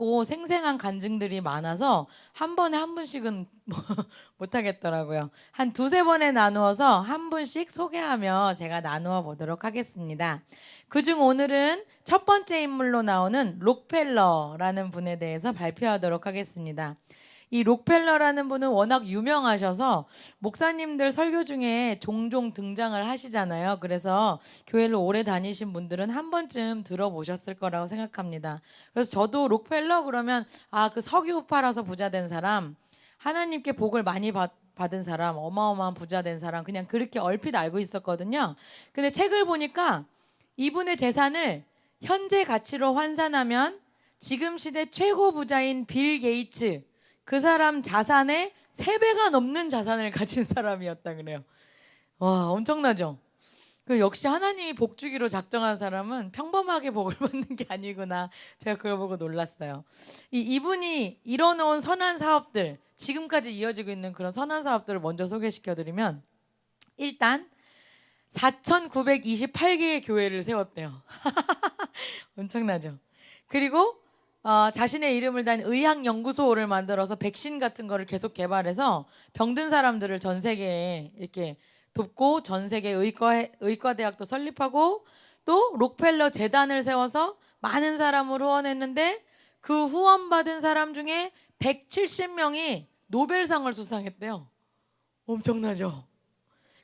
뜨겁고 생생한 간증들이 많아서 한 번에 한 분씩은 못 하겠더라고요. 한 두세 번에 나누어서 한 분씩 소개하며 제가 나누어 보도록 하겠습니다. 그중 오늘은 첫 번째 인물로 나오는 록펠러라는 분에 대해서 발표하도록 하겠습니다. 이 록펠러라는 분은 워낙 유명하셔서 목사님들 설교 중에 종종 등장을 하시잖아요. 그래서 교회를 오래 다니신 분들은 한 번쯤 들어보셨을 거라고 생각합니다. 그래서 저도 록펠러 그러면 그 석유 팔아서 부자 된 사람, 하나님께 복을 많이 받은 사람, 어마어마한 부자 된 사람, 그냥 그렇게 얼핏 알고 있었거든요. 근데 책을 보니까 이분의 재산을 현재 가치로 환산하면 지금 시대 최고 부자인 빌 게이츠, 그 사람 자산의 3배가 넘는 자산을 가진 사람이었다 그래요. 와, 엄청나죠? 그 역시 하나님이 복 주기로 작정한 사람은 평범하게 복을 받는 게 아니구나. 제가 그걸 보고 놀랐어요. 이분이 이뤄놓은 선한 사업들, 지금까지 이어지고 있는 그런 선한 사업들을 먼저 소개시켜드리면, 일단 4,928개의 교회를 세웠대요. 엄청나죠? 그리고 자신의 이름을 단 의학연구소를 만들어서 백신 같은 거를 계속 개발해서 병든 사람들을 전 세계에 이렇게 돕고, 전 세계 의과대학도 설립하고, 또 록펠러 재단을 세워서 많은 사람을 후원했는데 그 후원받은 사람 중에 170명이 노벨상을 수상했대요. 엄청나죠?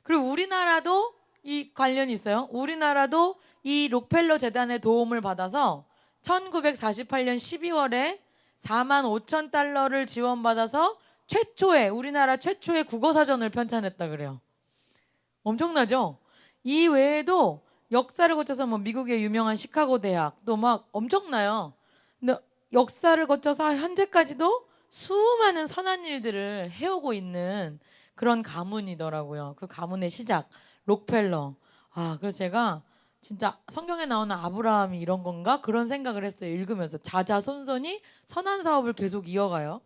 그리고 우리나라도 이 관련이 있어요. 우리나라도 이 록펠러 재단의 도움을 받아서 1948년 12월에 4만 5천 달러를 지원받아서 우리나라 최초의 국어사전을 편찬했다 그래요. 엄청나죠? 이 외에도 역사를 거쳐서 뭐 미국의 유명한 시카고 대학도 막 엄청나요. 근데 역사를 거쳐서 현재까지도 수많은 선한 일들을 해오고 있는 그런 가문이더라고요. 그 가문의 시작, 록펠러. 그래서 제가 진짜 성경에 나오는 아브라함이 이런 건가? 그런 생각을 했어요. 읽으면서 자자손손이 선한 사업을 계속 이어가요.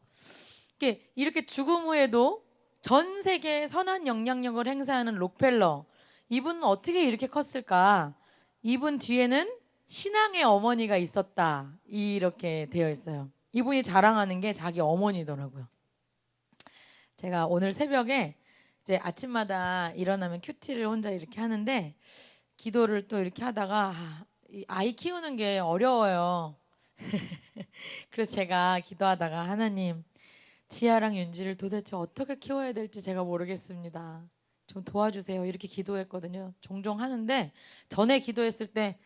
이렇게 죽음 후에도 전 세계에 선한 영향력을 행사하는 록펠러. 이분은 어떻게 이렇게 컸을까? 이분 뒤에는 신앙의 어머니가 있었다. 이렇게 되어 있어요. 이분이 자랑하는 게 자기 어머니더라고요. 제가 오늘 새벽에 이제 아침마다 일어나면 큐티를 혼자 이렇게 하는데, 기도를 또 이렇게 하다가 아이 키우는 게 어려워요. 그래서 제가 기도하다가, 하나님, 지아랑 윤지를 도대체 어떻게 키워야 될지 제가 모르겠습니다. 좀 도와주세요. 이렇게 기도했거든요. 종종 하는데, 전에 기도했을 때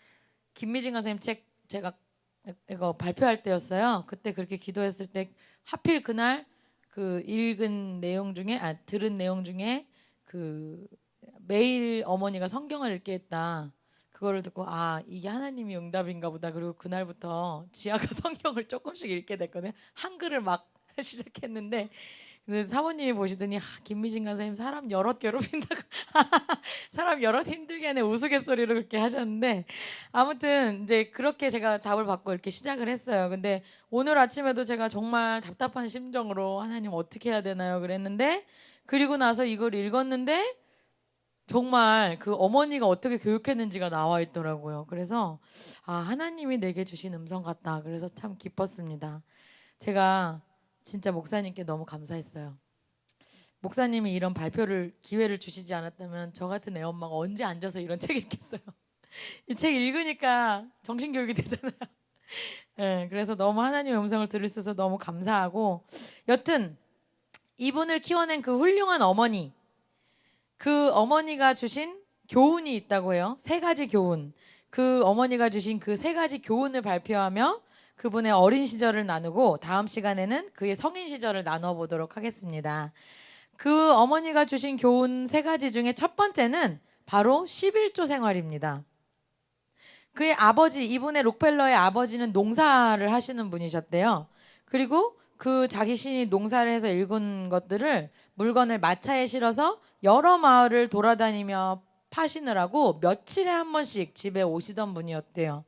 김미진 강사님 책 제가 이거 발표할 때였어요. 그때 그렇게 기도했을 때 하필 그날 그 들은 내용 중에 그 매일 어머니가 성경을 읽게 했다. 그거를 듣고 이게 하나님이 응답인가 보다. 그리고 그날부터 지아가 성경을 조금씩 읽게 됐거든요. 한글을 막 시작했는데, 근데 사모님이 보시더니 김미진 강사님 사람 여럿 괴롭힌다고 사람 여럿 힘들게 하네 우스갯소리로 그렇게 하셨는데, 아무튼 이제 그렇게 제가 답을 받고 이렇게 시작을 했어요. 근데 오늘 아침에도 제가 정말 답답한 심정으로 하나님 어떻게 해야 되나요? 그랬는데, 그리고 나서 이걸 읽었는데 정말 그 어머니가 어떻게 교육했는지가 나와 있더라고요. 그래서 하나님이 내게 주신 음성 같다. 그래서 참 기뻤습니다. 제가 진짜 목사님께 너무 감사했어요. 목사님이 이런 기회를 주시지 않았다면 저 같은 애 엄마가 언제 앉아서 이런 책 읽겠어요. 이 책 읽으니까 정신교육이 되잖아요. 네, 그래서 너무 하나님의 음성을 들을 수 있어서 너무 감사하고, 여튼 이분을 키워낸 그 훌륭한 어머니, 그 어머니가 주신 교훈이 있다고 해요. 3가지 교훈. 그 어머니가 주신 그 3가지 교훈을 발표하며 그분의 어린 시절을 나누고, 다음 시간에는 그의 성인 시절을 나누어 보도록 하겠습니다. 그 어머니가 주신 교훈 3가지 중에 첫 번째는 바로 11조 생활입니다. 그의 아버지, 이분의 록펠러의 아버지는 농사를 하시는 분이셨대요. 그리고 그 자기 신이 농사를 해서 읽은 것들을, 물건을 마차에 실어서 여러 마을을 돌아다니며 파시느라고 며칠에 한 번씩 집에 오시던 분이었대요.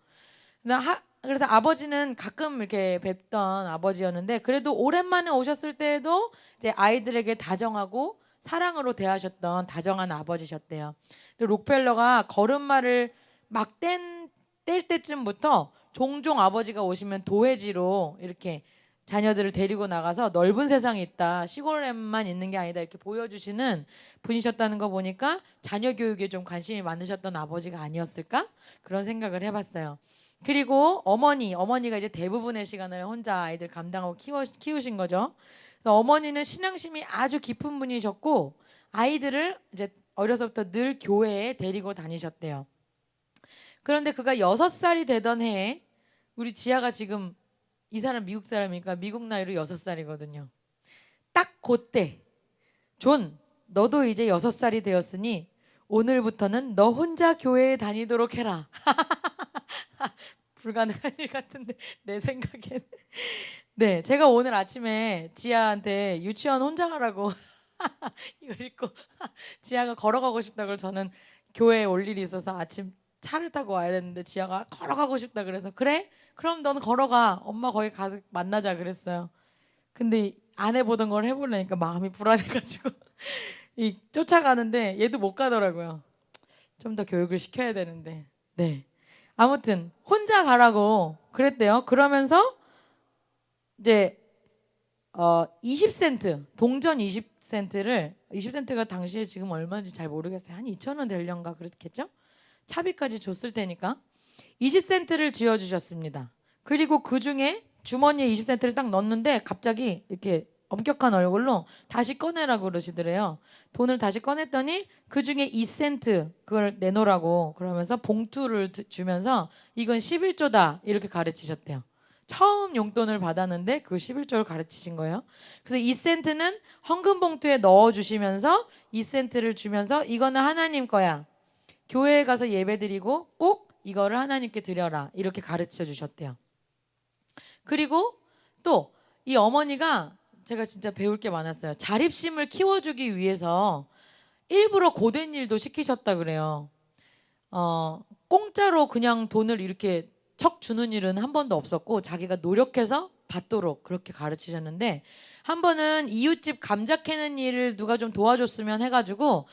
그래서 아버지는 가끔 이렇게 뵙던 아버지였는데, 그래도 오랜만에 오셨을 때에도 이제 아이들에게 다정하고 사랑으로 대하셨던 다정한 아버지셨대요. 록펠러가 걸음마를 막 뗄 때쯤부터 종종 아버지가 오시면 도회지로 이렇게 자녀들을 데리고 나가서 넓은 세상이 있다, 시골에만 있는 게 아니다, 이렇게 보여주시는 분이셨다는 거 보니까 자녀 교육에 좀 관심이 많으셨던 아버지가 아니었을까, 그런 생각을 해봤어요. 그리고 어머니가 이제 대부분의 시간을 혼자 아이들 감당하고 키우신 거죠. 그래서 어머니는 신앙심이 아주 깊은 분이셨고 아이들을 이제 어려서부터 늘 교회에 데리고 다니셨대요. 그런데 그가 6살이 되던 해에, 우리 지아가 지금 이 사람 미국 사람이니까 미국 나이로 6살이거든요. 딱 그때 존, 너도 이제 6살이 되었으니 오늘부터는 너 혼자 교회에 다니도록 해라. 불가능한 일 같은데 내 생각엔. 네, 제가 오늘 아침에 지아한테 유치원 혼자 가라고 이걸 읽고 지아가 걸어가고 싶다고, 저는 교회에 올 일이 있어서 아침 차를 타고 와야 되는데 지아가 걸어가고 싶다 그래서, 그래? 그럼 너는 걸어가. 엄마 거기 가서 만나자 그랬어요. 근데 안 해보던 걸 해보려니까 마음이 불안해가지고 이 쫓아가는데 얘도 못 가더라고요. 좀 더 교육을 시켜야 되는데. 네. 아무튼 혼자 가라고 그랬대요. 그러면서 이제 20센트, 동전 20센트를, 20센트가 당시에 지금 얼마인지 잘 모르겠어요. 한 2,000원 되려는가 그렇겠죠? 차비까지 줬을 테니까 20센트를 쥐어주셨습니다. 그리고 그 중에 주머니에 20센트를 딱 넣었는데 갑자기 이렇게 엄격한 얼굴로 다시 꺼내라고 그러시더래요. 돈을 다시 꺼냈더니 그 중에 2센트 그걸 내놓으라고 그러면서 봉투를 주면서 이건 11조다 이렇게 가르치셨대요. 처음 용돈을 받았는데 그 11조를 가르치신 거예요. 그래서 2센트는 헌금 봉투에 넣어주시면서 2센트를 주면서 이거는 하나님 거야. 교회에 가서 예배드리고 꼭 이거를 하나님께 드려라, 이렇게 가르쳐 주셨대요. 그리고 또 이 어머니가, 제가 진짜 배울 게 많았어요. 자립심을 키워주기 위해서 일부러 고된 일도 시키셨다 그래요. 공짜로 그냥 돈을 이렇게 척 주는 일은 한 번도 없었고 자기가 노력해서 받도록 그렇게 가르치셨는데, 한 번은 이웃집 감자 캐는 일을 누가 좀 도와줬으면 해가지고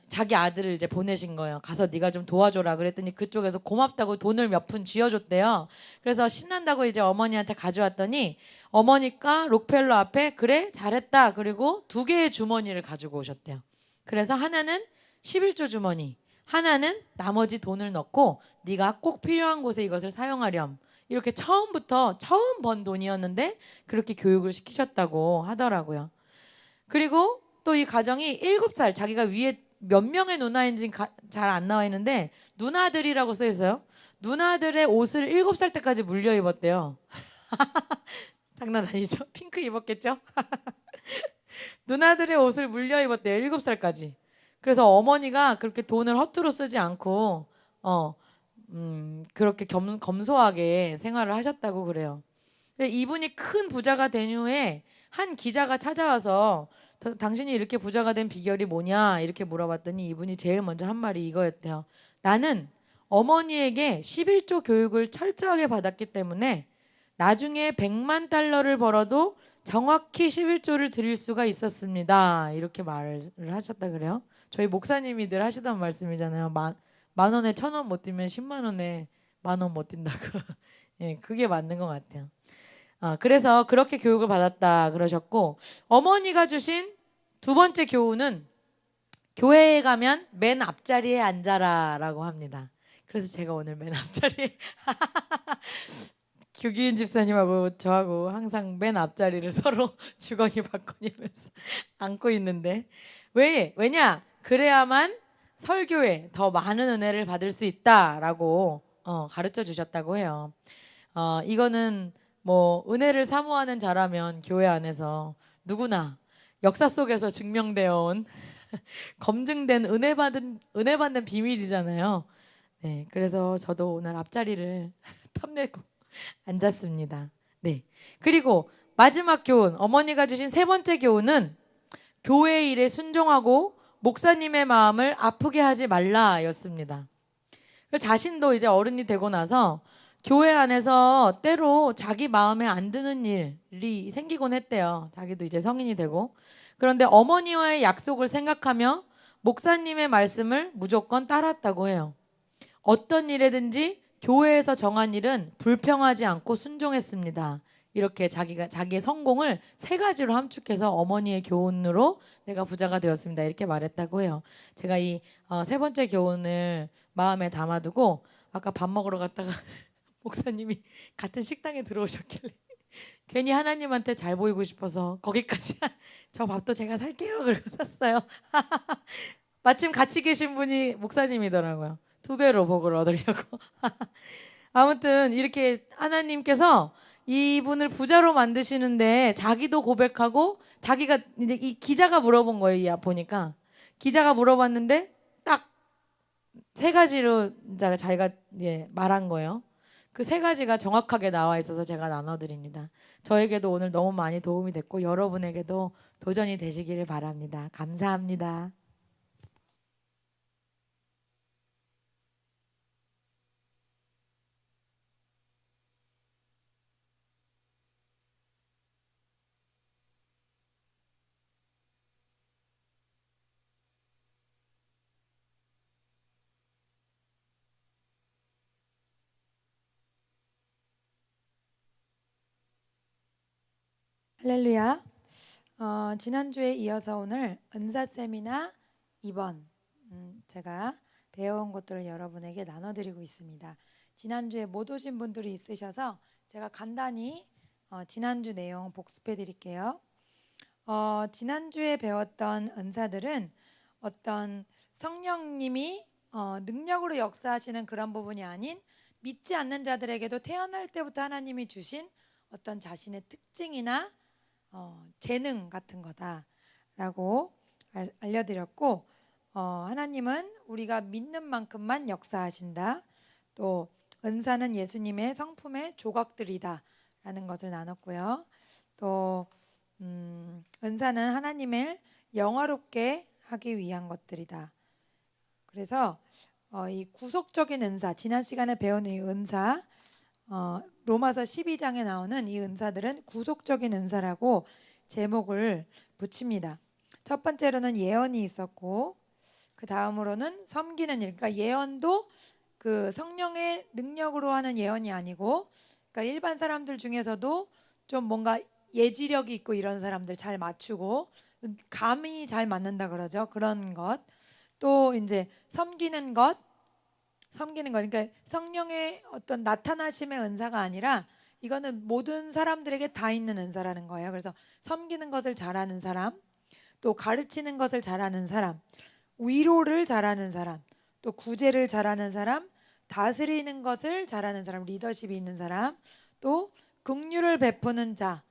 자기 아들을 이제 보내신 거예요. 가서 네가 좀 도와줘라 그랬더니 그쪽에서 고맙다고 돈을 몇 푼 쥐어줬대요. 그래서 신난다고 이제 어머니한테 가져왔더니 어머니가 록펠러 앞에 그래 잘했다, 그리고 2개의 주머니를 가지고 오셨대요. 그래서 하나는 11조 주머니, 하나는 나머지 돈을 넣고 네가 꼭 필요한 곳에 이것을 사용하렴, 이렇게 처음부터 처음 번 돈이었는데 그렇게 교육을 시키셨다고 하더라고요. 그리고 또 이 가정이 7살, 자기가 위에 몇 명의 누나인지 잘 안 나와 있는데 누나들이라고 써 있어요. 누나들의 옷을 7살 때까지 물려 입었대요. 장난 아니죠? 핑크 입었겠죠? 누나들의 옷을 물려 입었대요. 7살까지. 그래서 어머니가 그렇게 돈을 허투루 쓰지 않고 그렇게 검소하게 생활을 하셨다고 그래요. 근데 이분이 큰 부자가 된 후에 한 기자가 찾아와서 당신이 이렇게 부자가 된 비결이 뭐냐 이렇게 물어봤더니 이분이 제일 먼저 한 말이 이거였대요. 나는 어머니에게 11조 교육을 철저하게 받았기 때문에 나중에 100만 달러를 벌어도 정확히 11조를 드릴 수가 있었습니다, 이렇게 말을 하셨다 그래요. 저희 목사님이 늘 하시던 말씀이잖아요. 만 원에 1,000원 못 띄면 10만 원에 10,000원 못 뛴다고. 예, 그게 맞는 것 같아요. 그래서 그렇게 교육을 받았다 그러셨고, 어머니가 주신 2번째 교훈은 교회에 가면 맨 앞자리에 앉아라라고 합니다. 그래서 제가 오늘 맨 앞자리에 규기인 집사님하고 저하고 항상 맨 앞자리를 서로 주거니 받거니 하면서 앉고 있는데, 왜냐? 그래야만 설교에 더 많은 은혜를 받을 수 있다라고 가르쳐 주셨다고 해요. 이거는 뭐 은혜를 사모하는 자라면 교회 안에서 누구나 역사 속에서 증명되어 온 검증된 은혜 받는 비밀이잖아요. 네, 그래서 저도 오늘 앞자리를 탐내고 앉았습니다. 네, 그리고 마지막 교훈, 어머니가 주신 3번째 교훈은 교회 일에 순종하고 목사님의 마음을 아프게 하지 말라였습니다. 자신도 이제 어른이 되고 나서 교회 안에서 때로 자기 마음에 안 드는 일이 생기곤 했대요. 자기도 이제 성인이 되고. 그런데 어머니와의 약속을 생각하며 목사님의 말씀을 무조건 따랐다고 해요. 어떤 일에든지 교회에서 정한 일은 불평하지 않고 순종했습니다. 이렇게 자기의 성공을 세 가지로 함축해서 어머니의 교훈으로 내가 부자가 되었습니다. 이렇게 말했다고 해요. 제가 이 세 번째 교훈을 마음에 담아두고 아까 밥 먹으러 갔다가 목사님이 같은 식당에 들어오셨길래 괜히 하나님한테 잘 보이고 싶어서 거기까지 저 밥도 제가 살게요. 그러고 샀어요. 마침 같이 계신 분이 목사님이더라고요. 2배로 복을 얻으려고. 아무튼 이렇게 하나님께서 이분을 부자로 만드시는데 자기도 고백하고 자기가 이제 이 기자가 물어본 거예요. 보니까 기자가 물어봤는데 딱 세 가지로 자기가 말한 거예요. 그 세 가지가 정확하게 나와 있어서 제가 나눠드립니다. 저에게도 오늘 너무 많이 도움이 됐고 여러분에게도 도전이 되시기를 바랍니다. 감사합니다. 할렐루야. 지난주에 이어서 오늘 은사 세미나 2번 제가 배워온 것들을 여러분에게 나눠드리고 있습니다. 지난주에 못 오신 분들이 있으셔서 제가 간단히 지난주 내용 복습해 드릴게요. 지난주에 배웠던 은사들은 어떤 성령님이 능력으로 역사하시는 그런 부분이 아닌 믿지 않는 자들에게도 태어날 때부터 하나님이 주신 어떤 자신의 특징이나 재능 같은 거다라고 알려드렸고, 하나님은 우리가 믿는 만큼만 역사하신다. 또 은사는 예수님의 성품의 조각들이다라는 것을 나눴고요. 또 은사는 하나님을 영화롭게 하기 위한 것들이다. 그래서 이 구속적인 은사, 지난 시간에 배운 이 은사, 로마서 12장에 나오는 이 은사들은 구속적인 은사라고 제목을 붙입니다. 첫 번째로는 예언이 있었고, 그 다음으로는 섬기는 일. 그러니까 예언도 그 성령의 능력으로 하는 예언이 아니고, 그러니까 일반 사람들 중에서도 좀 뭔가 예지력이 있고 이런 사람들 잘 맞추고 감이 잘 맞는다 그러죠. 그런 것. 또 이제 섬기는 것. 그러니까 성령의 어떤 나타나심의 은사가 아니라 이거는 모든 사람들에게 다 있는 은사라는 거예요. 그래서 섬기는 것을 잘하는 사람, 또 가르치는 것을 잘하는 사람, 위로를 잘하는 사람, 또 구제를 잘하는 사람, 다스리는 것을 잘하는 사람, 리더십이 있는 사람, 또 긍휼을 베푸는 자,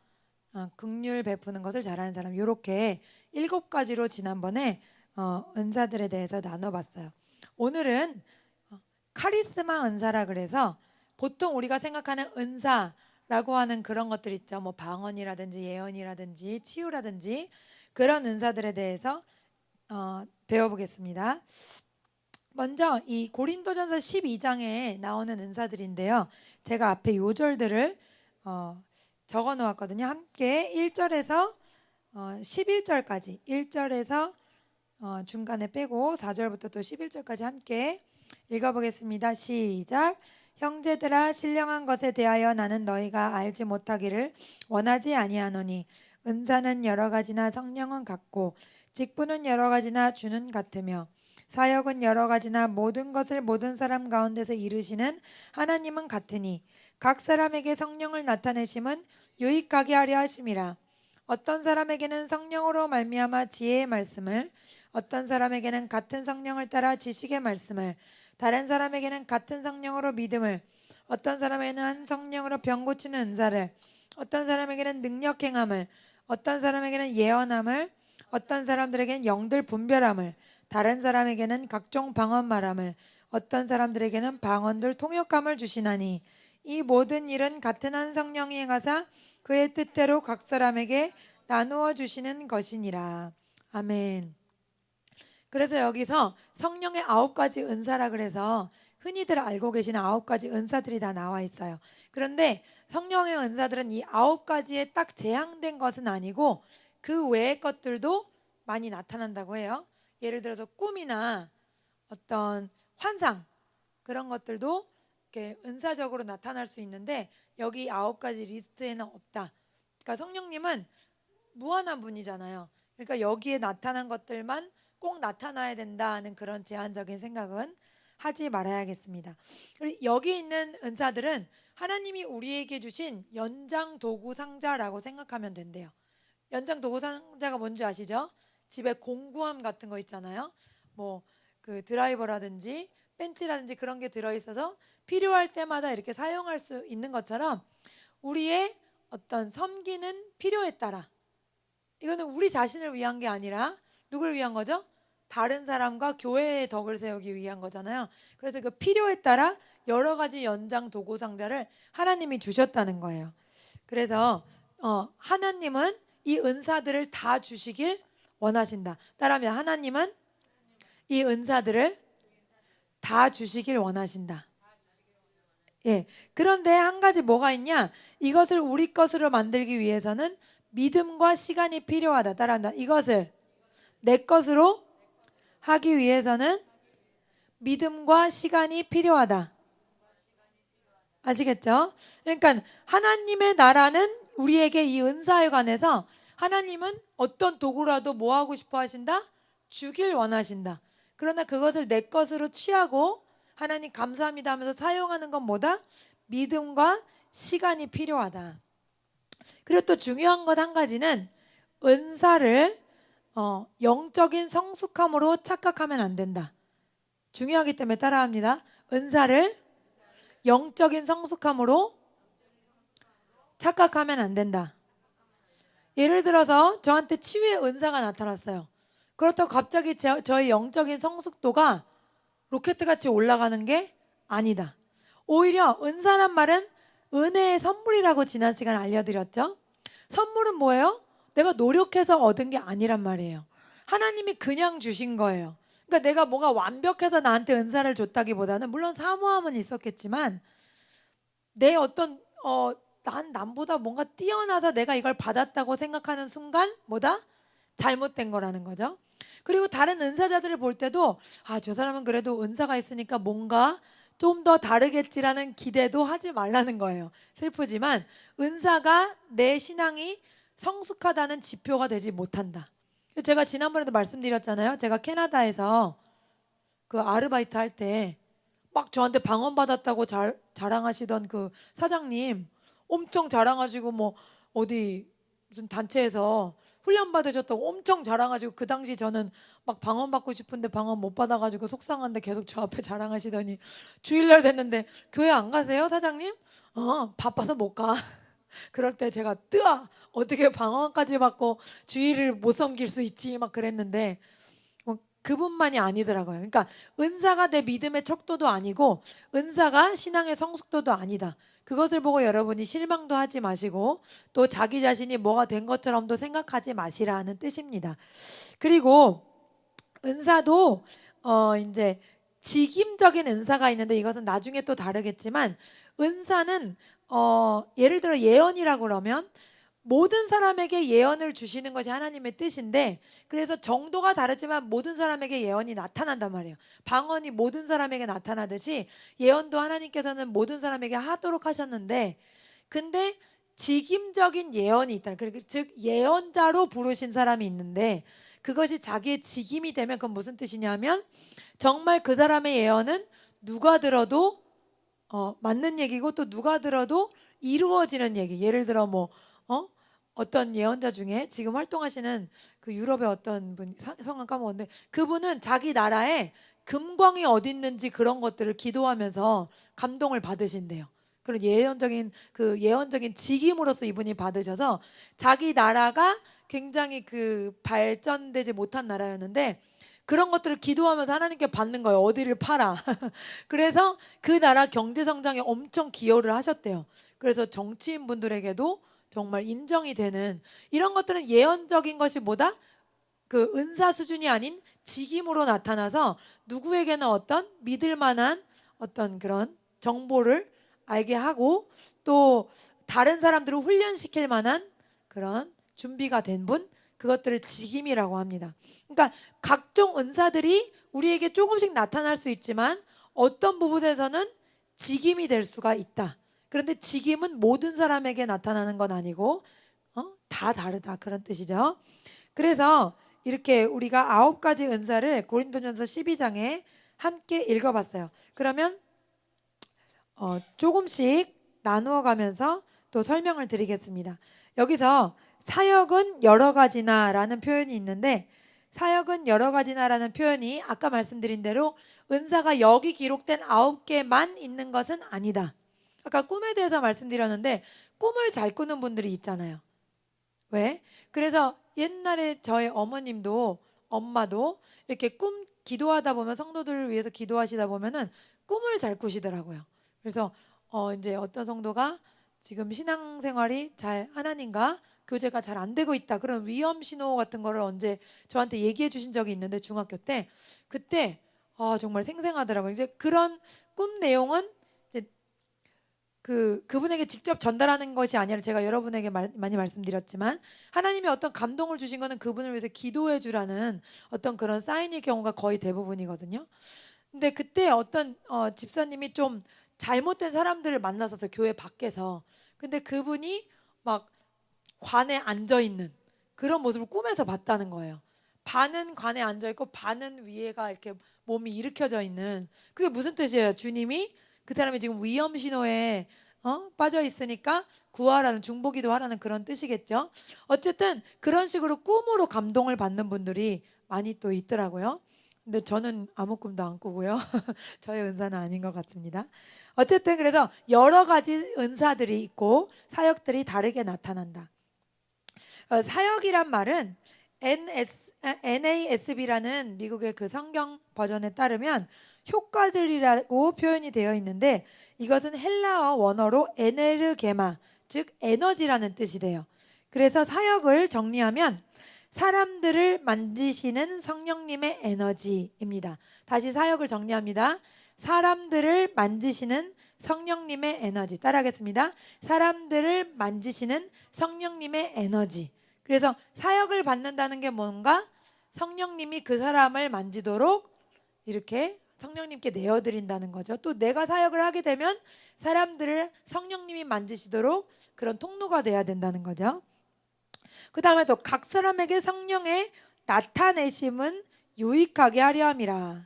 긍휼 베푸는 것을 잘하는 사람, 이렇게 7가지로 지난번에 은사들에 대해서 나눠봤어요. 오늘은 카리스마 은사라 그래서 보통 우리가 생각하는 은사라고 하는 그런 것들 있죠. 뭐 방언이라든지 예언이라든지 치유라든지 그런 은사들에 대해서 배워보겠습니다. 먼저 이 고린도전서 12장에 나오는 은사들인데요. 제가 앞에 요절들을 적어 놓았거든요. 함께 1절에서 11절까지 1절에서 중간에 빼고 4절부터 또 11절까지 함께 읽어보겠습니다. 시작. 형제들아, 신령한 것에 대하여 나는 너희가 알지 못하기를 원하지 아니하노니 은사는 여러 가지나 성령은 같고 직분은 여러 가지나 주는 같으며 사역은 여러 가지나 모든 것을 모든 사람 가운데서 이루시는 하나님은 같으니 각 사람에게 성령을 나타내심은 유익하게 하려 하심이라. 어떤 사람에게는 성령으로 말미암아 지혜의 말씀을, 어떤 사람에게는 같은 성령을 따라 지식의 말씀을, 다른 사람에게는 같은 성령으로 믿음을, 어떤 사람에게는 성령으로 병 고치는 은사를, 어떤 사람에게는 능력 행함을, 어떤 사람에게는 예언함을, 어떤 사람들에게는 영들 분별함을, 다른 사람에게는 각종 방언 말함을, 어떤 사람들에게는 방언들 통역함을 주시나니 이 모든 일은 같은 한 성령이 행하사 그의 뜻대로 각 사람에게 나누어 주시는 것이니라. 아멘. 그래서 여기서 성령의 9가지 은사라 그래서 흔히들 알고 계시는 9가지 은사들이 다 나와 있어요. 그런데 성령의 은사들은 이 9가지에 딱 제한된 것은 아니고 그 외의 것들도 많이 나타난다고 해요. 예를 들어서 꿈이나 어떤 환상, 그런 것들도 이렇게 은사적으로 나타날 수 있는데 여기 9가지 리스트에는 없다. 그러니까 성령님은 무한한 분이잖아요. 그러니까 여기에 나타난 것들만 꼭 나타나야 된다는 그런 제한적인 생각은 하지 말아야겠습니다. 그리고 여기 있는 은사들은 하나님이 우리에게 주신 연장 도구 상자라고 생각하면 된대요. 연장 도구 상자가 뭔지 아시죠? 집에 공구함 같은 거 있잖아요. 뭐 그 드라이버라든지 벤치라든지 그런 게 들어있어서 필요할 때마다 이렇게 사용할 수 있는 것처럼 우리의 어떤 섬기는 필요에 따라, 이거는 우리 자신을 위한 게 아니라 누구를 위한 거죠? 다른 사람과 교회의 덕을 세우기 위한 거잖아요. 그래서 그 필요에 따라 여러 가지 연장 도구 상자를 하나님이 주셨다는 거예요. 그래서 하나님은 이 은사들을 다 주시길 원하신다. 따라하면 하나님은 이 은사들을 다 주시길 원하신다. 예. 그런데 한 가지 뭐가 있냐? 이것을 우리 것으로 만들기 위해서는 믿음과 시간이 필요하다. 따라한다. 이것을 내 것으로 하기 위해서는 믿음과 시간이 필요하다. 아시겠죠? 그러니까 하나님의 나라는 우리에게 이 은사에 관해서 하나님은 어떤 도구라도 뭐 하고 싶어 하신다? 주길 원하신다. 그러나 그것을 내 것으로 취하고 하나님 감사합니다 하면서 사용하는 건 뭐다? 믿음과 시간이 필요하다. 그리고 또 중요한 것 한 가지는 은사를 영적인 성숙함으로 착각하면 안 된다. 중요하기 때문에 따라합니다. 은사를 영적인 성숙함으로 착각하면 안 된다. 예를 들어서 저한테 치유의 은사가 나타났어요. 그렇다고 갑자기 저의 영적인 성숙도가 로켓같이 올라가는 게 아니다. 오히려 은사란 말은 은혜의 선물이라고 지난 시간에 알려드렸죠. 선물은 뭐예요? 내가 노력해서 얻은 게 아니란 말이에요. 하나님이 그냥 주신 거예요. 그러니까 내가 뭐가 완벽해서 나한테 은사를 줬다기보다는 물론 사모함은 있었겠지만 내 어떤 남보다 뭔가 뛰어나서 내가 이걸 받았다고 생각하는 순간 뭐다? 잘못된 거라는 거죠. 그리고 다른 은사자들을 볼 때도 저 사람은 그래도 은사가 있으니까 뭔가 좀 더 다르겠지라는 기대도 하지 말라는 거예요. 슬프지만 은사가 내 신앙이 성숙하다는 지표가 되지 못한다. 제가 지난번에도 말씀드렸잖아요. 제가 캐나다에서 그 아르바이트 할 때 막 저한테 방언 받았다고 자랑하시던 그 사장님 엄청 자랑하시고 뭐 어디 무슨 단체에서 훈련 받으셨다고 엄청 자랑하시고 그 당시 저는 막 방언 받고 싶은데 방언 못 받아가지고 속상한데 계속 저 앞에 자랑하시더니 주일날 됐는데 교회 안 가세요 사장님? 바빠서 못 가. 그럴 때 제가 뜨아 어떻게 방언까지 받고 주일을 못 섬길 수 있지 막 그랬는데 그분만이 아니더라고요. 그러니까 은사가 내 믿음의 척도도 아니고 은사가 신앙의 성숙도도 아니다. 그것을 보고 여러분이 실망도 하지 마시고 또 자기 자신이 뭐가 된 것처럼도 생각하지 마시라는 뜻입니다. 그리고 은사도 이제 직임적인 은사가 있는데 이것은 나중에 또 다르겠지만 은사는 예를 들어 예언이라고 그러면 모든 사람에게 예언을 주시는 것이 하나님의 뜻인데 그래서 정도가 다르지만 모든 사람에게 예언이 나타난단 말이에요. 방언이 모든 사람에게 나타나듯이 예언도 하나님께서는 모든 사람에게 하도록 하셨는데 근데 직임적인 예언이 있다. 즉 예언자로 부르신 사람이 있는데 그것이 자기의 직임이 되면 그건 무슨 뜻이냐면 정말 그 사람의 예언은 누가 들어도 맞는 얘기고 또 누가 들어도 이루어지는 얘기. 예를 들어 뭐 어떤 예언자 중에 지금 활동하시는 그 유럽의 어떤 분 성함 까먹었는데 그분은 자기 나라에 금광이 어디 있는지 그런 것들을 기도하면서 감동을 받으신대요. 그런 예언적인 직임으로서 이분이 받으셔서 자기 나라가 굉장히 그 발전되지 못한 나라였는데 그런 것들을 기도하면서 하나님께 받는 거예요. 어디를 팔아. 그래서 그 나라 경제 성장에 엄청 기여를 하셨대요. 그래서 정치인 분들에게도 정말 인정이 되는 이런 것들은 예언적인 것이 뭐다? 그 은사 수준이 아닌 직임으로 나타나서 누구에게나 어떤 믿을 만한 어떤 그런 정보를 알게 하고 또 다른 사람들을 훈련시킬 만한 그런 준비가 된 분, 그것들을 직임이라고 합니다. 그러니까 각종 은사들이 우리에게 조금씩 나타날 수 있지만 어떤 부분에서는 직임이 될 수가 있다. 그런데 직임은 모든 사람에게 나타나는 건 아니고 다 다르다 그런 뜻이죠. 그래서 이렇게 우리가 9가지 은사를 고린도전서 12장에 함께 읽어봤어요. 그러면 조금씩 나누어 가면서 또 설명을 드리겠습니다. 여기서 사역은 여러 가지나 라는 표현이 있는데, 사역은 여러 가지나 라는 표현이 아까 말씀드린 대로 은사가 여기 기록된 9개만 있는 것은 아니다. 아까 꿈에 대해서 말씀드렸는데 꿈을 잘 꾸는 분들이 있잖아요. 왜? 그래서 옛날에 저희 어머님도 엄마도 이렇게 꿈 기도하다 보면, 성도들을 위해서 기도하시다 보면은 꿈을 잘 꾸시더라고요. 그래서 이제 어떤 성도가 지금 신앙생활이 잘 하나님과 교제가 잘 안 되고 있다, 그런 위험 신호 같은 거를 언제 저한테 얘기해 주신 적이 있는데, 중학교 때 그때 정말 생생하더라고요. 이제 그런 꿈 내용은 이제 그분에게 직접 전달하는 것이 아니라, 제가 여러분에게 많이 말씀드렸지만 하나님이 어떤 감동을 주신 거는 그분을 위해서 기도해 주라는 어떤 그런 사인일 경우가 거의 대부분이거든요. 근데 그때 어떤 집사님이 좀 잘못된 사람들을 만나서 교회 밖에서, 근데 그분이 막 관에 앉아 있는 그런 모습을 꿈에서 봤다는 거예요. 반은 관에 앉아 있고 반은 위에가 이렇게 몸이 일으켜져 있는, 그게 무슨 뜻이에요? 주님이 그 사람이 지금 위험 신호에 빠져 있으니까 구하라는, 중보기도 하라는 그런 뜻이겠죠. 어쨌든 그런 식으로 꿈으로 감동을 받는 분들이 많이 또 있더라고요. 근데 저는 아무 꿈도 안 꾸고요. 저의 은사는 아닌 것 같습니다. 어쨌든 그래서 여러 가지 은사들이 있고 사역들이 다르게 나타난다. 사역이란 말은 NASB라는 미국의 그 성경 버전에 따르면 효과들이라고 표현이 되어 있는데, 이것은 헬라어 원어로 에네르게마, 즉 에너지라는 뜻이 돼요. 그래서 사역을 정리하면 사람들을 만지시는 성령님의 에너지입니다. 다시 사역을 정리합니다. 사람들을 만지시는 성령님의 에너지. 따라하겠습니다. 사람들을 만지시는 성령님의 에너지. 그래서 사역을 받는다는 게 뭔가, 성령님이 그 사람을 만지도록 이렇게 성령님께 내어드린다는 거죠. 또 내가 사역을 하게 되면 사람들을 성령님이 만지시도록 그런 통로가 돼야 된다는 거죠. 그 다음에 또 각 사람에게 성령의 나타내심은 유익하게 하려 함이라.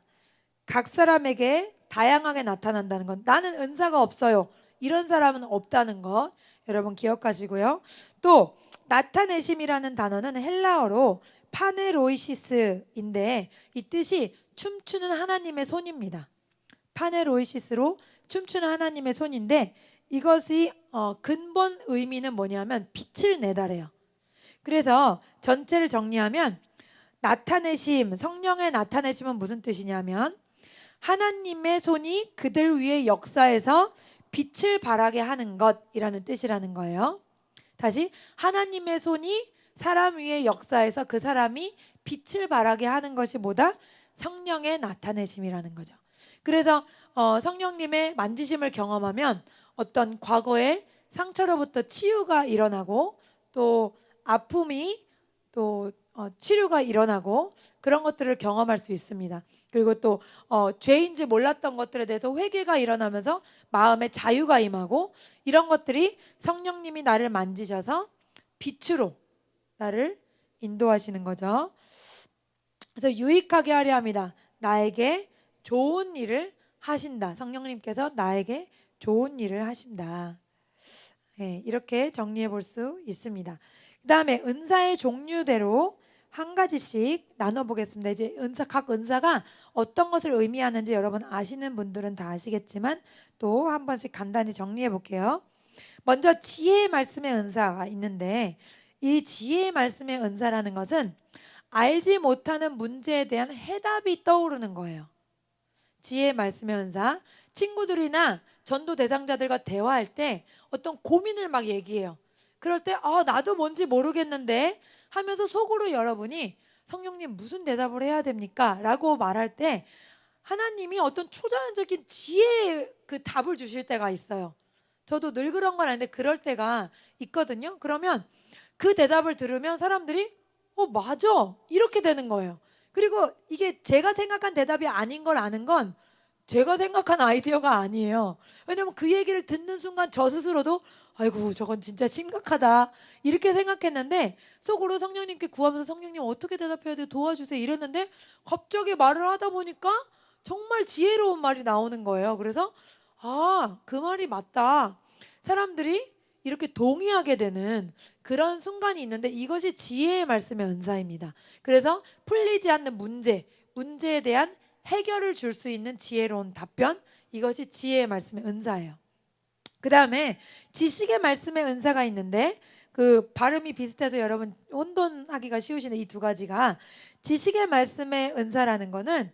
각 사람에게 다양하게 나타난다는 건, 나는 은사가 없어요, 이런 사람은 없다는 것 여러분 기억하시고요. 또 나타내심이라는 단어는 헬라어로 파네로이시스인데, 이 뜻이 춤추는 하나님의 손입니다. 파네로이시스로 춤추는 하나님의 손인데, 이것이 근본 의미는 뭐냐면 빛을 내다래요. 그래서 전체를 정리하면 나타내심, 성령의 나타내심은 무슨 뜻이냐면 하나님의 손이 그들 위에 역사해서 빛을 발하게 하는 것이라는 뜻이라는 거예요. 다시, 하나님의 손이 사람 위에 역사해서 그 사람이 빛을 발하게 하는 것이 뭐다? 성령의 나타내심이라는 거죠. 그래서 성령님의 만지심을 경험하면 어떤 과거의 상처로부터 치유가 일어나고, 또 아픔이 또 치료가 일어나고, 그런 것들을 경험할 수 있습니다. 그리고 또 죄인지 몰랐던 것들에 대해서 회개가 일어나면서 마음에 자유가 임하고, 이런 것들이 성령님이 나를 만지셔서 빛으로 나를 인도하시는 거죠. 그래서 유익하게 하려 합니다. 나에게 좋은 일을 하신다. 성령님께서 나에게 좋은 일을 하신다. 네, 이렇게 정리해 볼 수 있습니다. 그 다음에 은사의 종류대로 한 가지씩 나눠보겠습니다. 이제 각 은사가 어떤 것을 의미하는지 여러분 아시는 분들은 다 아시겠지만 또 한 번씩 간단히 정리해 볼게요. 먼저 지혜의 말씀의 은사가 있는데, 이 지혜의 말씀의 은사라는 것은 알지 못하는 문제에 대한 해답이 떠오르는 거예요. 지혜의 말씀의 은사, 친구들이나 전도 대상자들과 대화할 때 어떤 고민을 막 얘기해요. 그럴 때 나도 뭔지 모르겠는데 하면서 속으로 여러분이 성령님 무슨 대답을 해야 됩니까? 라고 말할 때 하나님이 어떤 초자연적인 지혜의 그 답을 주실 때가 있어요. 저도 늘 그런 건 아닌데 그럴 때가 있거든요. 그러면 그 대답을 들으면 사람들이 맞아, 이렇게 되는 거예요. 그리고 이게 제가 생각한 대답이 아닌 걸 아는 건 제가 생각한 아이디어가 아니에요. 왜냐면 그 얘기를 듣는 순간 저 스스로도 아이고 저건 진짜 심각하다 이렇게 생각했는데 속으로 성령님께 구하면서 성령님 어떻게 대답해야 돼 도와주세요 이랬는데 갑자기 말을 하다 보니까 정말 지혜로운 말이 나오는 거예요. 그래서 그 말이 맞다. 사람들이 이렇게 동의하게 되는 그런 순간이 있는데 이것이 지혜의 말씀의 은사입니다. 그래서 풀리지 않는 문제에 대한 해결을 줄 수 있는 지혜로운 답변, 이것이 지혜의 말씀의 은사예요. 그 다음에 지식의 말씀의 은사가 있는데 그 발음이 비슷해서 여러분 혼돈하기가 쉬우시네. 이 두 가지가 지식의 말씀의 은사라는 거는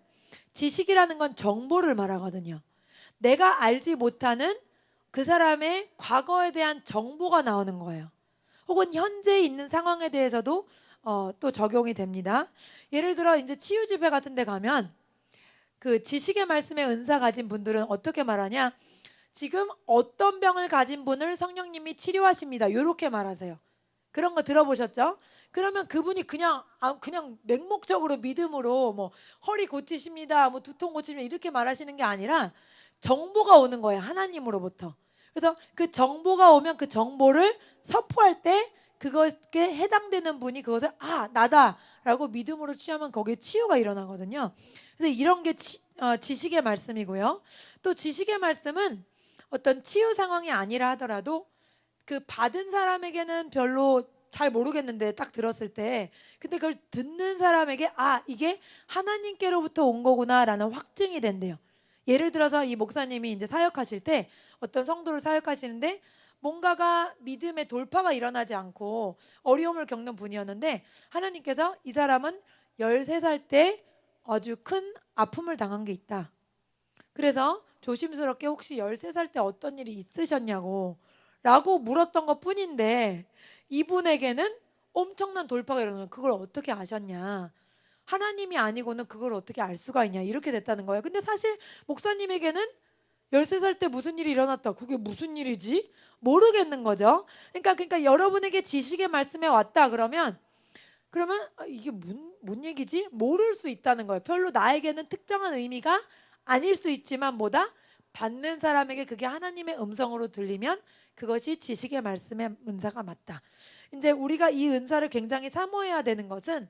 지식이라는 건 정보를 말하거든요. 내가 알지 못하는 그 사람의 과거에 대한 정보가 나오는 거예요. 혹은 현재 있는 상황에 대해서도 또 적용이 됩니다. 예를 들어 이제 치유 집회 같은 데 가면 그 지식의 말씀의 은사 가진 분들은 어떻게 말하냐? 지금 어떤 병을 가진 분을 성령님이 치료하십니다. 이렇게 말하세요. 그런 거 들어보셨죠? 그러면 그분이 그냥 맹목적으로 믿음으로 뭐 허리 고치십니다, 뭐 두통 고치십니다 이렇게 말하시는 게 아니라 정보가 오는 거예요. 하나님으로부터. 그래서 그 정보가 오면 그 정보를 선포할 때 그것에 해당되는 분이 그것을 나다라고 믿음으로 취하면 거기에 치유가 일어나거든요. 그래서 이런 게 지식의 말씀이고요. 또 지식의 말씀은 어떤 치유 상황이 아니라 하더라도 그 받은 사람에게는 별로 잘 모르겠는데 딱 들었을 때 근데 그걸 듣는 사람에게 이게 하나님께로부터 온 거구나라는 확증이 된대요. 예를 들어서 이 목사님이 이제 사역하실 때 어떤 성도를 사역하시는데 뭔가가 믿음의 돌파가 일어나지 않고 어려움을 겪는 분이었는데 하나님께서 이 사람은 13살 때 아주 큰 아픔을 당한 게 있다. 그래서 조심스럽게 혹시 13살 때 어떤 일이 있으셨냐고 라고 물었던 것 뿐인데 이분에게는 엄청난 돌파가 일어나요. 그걸 어떻게 아셨냐? 하나님이 아니고는 그걸 어떻게 알 수가 있냐? 이렇게 됐다는 거예요. 근데 사실 목사님에게는 13살 때 무슨 일이 일어났다. 그게 무슨 일이지? 모르겠는 거죠. 그러니까 여러분에게 지식의 말씀에 왔다 그러면 이게 뭔 얘기지? 모를 수 있다는 거예요. 별로 나에게는 특정한 의미가 아닐 수 있지만 받는 사람에게 그게 하나님의 음성으로 들리면 그것이 지식의 말씀의 은사가 맞다. 이제 우리가 이 은사를 굉장히 사모해야 되는 것은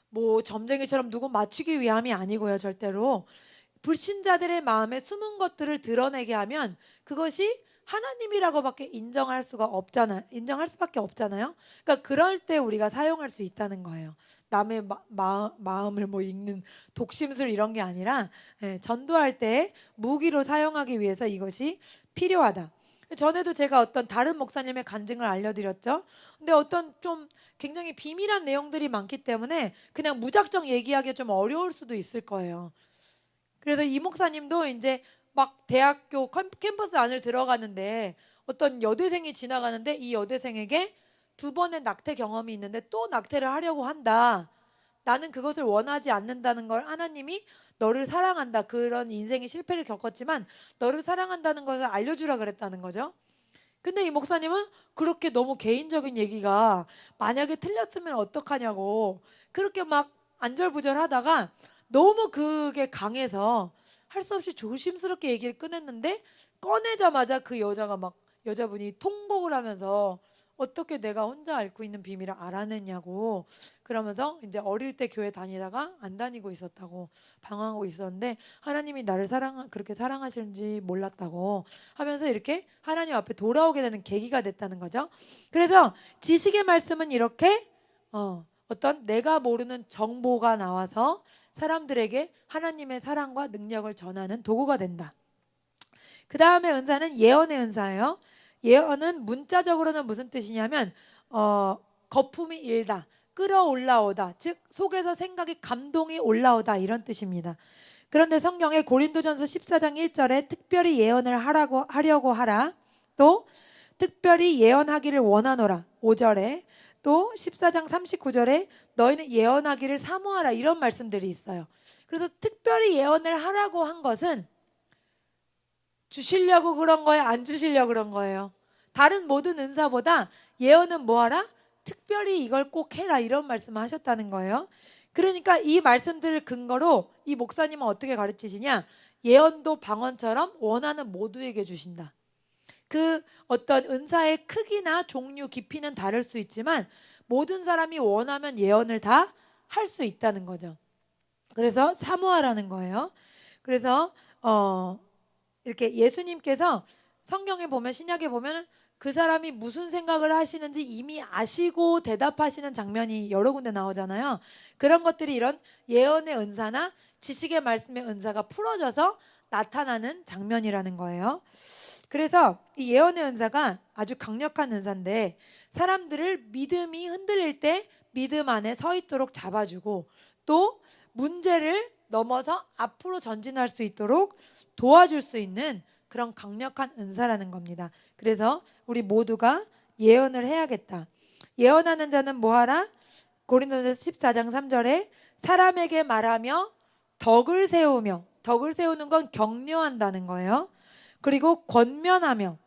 뭐 점쟁이처럼 누구 맞추기 위함이 아니고요. 절대로 불신자들의 마음에 숨은 것들을 드러내게 하면 그것이 하나님이라고밖에 인정할 수밖에 없잖아요. 그러니까 그럴 때 우리가 사용할 수 있다는 거예요. 남의 마음을 뭐 읽는 독심술 이런 게 아니라 전도할 때 무기로 사용하기 위해서 이것이 필요하다. 전에도 제가 어떤 다른 목사님의 간증을 알려드렸죠. 근데 어떤 좀 굉장히 비밀한 내용들이 많기 때문에 그냥 무작정 얘기하기 좀 어려울 수도 있을 거예요. 그래서 이 목사님도 이제 막 대학교 캠퍼스 안을 들어가는데 어떤 여대생이 지나가는데 이 여대생에게 2번의 낙태 경험이 있는데 또 낙태를 하려고 한다. 나는 그것을 원하지 않는다는 걸 하나님이 너를 사랑한다. 그런 인생의 실패를 겪었지만 너를 사랑한다는 것을 알려주라 그랬다는 거죠. 근데 이 목사님은 그렇게 너무 개인적인 얘기가 만약에 틀렸으면 어떡하냐고 그렇게 막 안절부절하다가 너무 그게 강해서 할 수 없이 조심스럽게 얘기를 꺼냈는데 꺼내자마자 그 여자분이 통곡을 하면서 어떻게 내가 혼자 앓고 있는 비밀을 알아냈냐고 그러면서 이제 어릴 때 교회 다니다가 안 다니고 있었다고 방황하고 있었는데 하나님이 나를 그렇게 사랑하시는지 몰랐다고 하면서 이렇게 하나님 앞에 돌아오게 되는 계기가 됐다는 거죠. 그래서 지식의 말씀은 이렇게 어떤 내가 모르는 정보가 나와서 사람들에게 하나님의 사랑과 능력을 전하는 도구가 된다. 그 다음에 은사는 예언의 은사예요. 예언은 문자적으로는 무슨 뜻이냐면 거품이 일다, 끌어올라오다, 즉 속에서 생각이 감동이 올라오다 이런 뜻입니다. 그런데 성경에 고린도전서 14장 1절에 특별히 예언을 하려고 하라, 또 특별히 예언하기를 원하노라 5절에, 또 14장 39절에 너희는 예언하기를 사모하라 이런 말씀들이 있어요. 그래서 특별히 예언을 하라고 한 것은 주시려고 그런 거예요? 안 주시려고 그런 거예요? 다른 모든 은사보다 예언은 뭐하라? 특별히 이걸 꼭 해라 이런 말씀을 하셨다는 거예요. 그러니까 이 말씀들을 근거로 이 목사님은 어떻게 가르치시냐? 예언도 방언처럼 원하는 모두에게 주신다. 그 어떤 은사의 크기나 종류, 깊이는 다를 수 있지만 모든 사람이 원하면 예언을 다 할 수 있다는 거죠. 그래서 사모하라는 거예요. 그래서 이렇게 예수님께서 성경에 보면, 신약에 보면 그 사람이 무슨 생각을 하시는지 이미 아시고 대답하시는 장면이 여러 군데 나오잖아요. 그런 것들이 이런 예언의 은사나 지식의 말씀의 은사가 풀어져서 나타나는 장면이라는 거예요. 그래서 이 예언의 은사가 아주 강력한 은사인데 사람들을 믿음이 흔들릴 때 믿음 안에 서 있도록 잡아주고 또 문제를 넘어서 앞으로 전진할 수 있도록 도와줄 수 있는 그런 강력한 은사라는 겁니다. 그래서 우리 모두가 예언을 해야겠다. 예언하는 자는 뭐하라? 고린도전서 14장 3절에 사람에게 말하며 덕을 세우며, 덕을 세우는 건 격려한다는 거예요. 그리고 권면하며,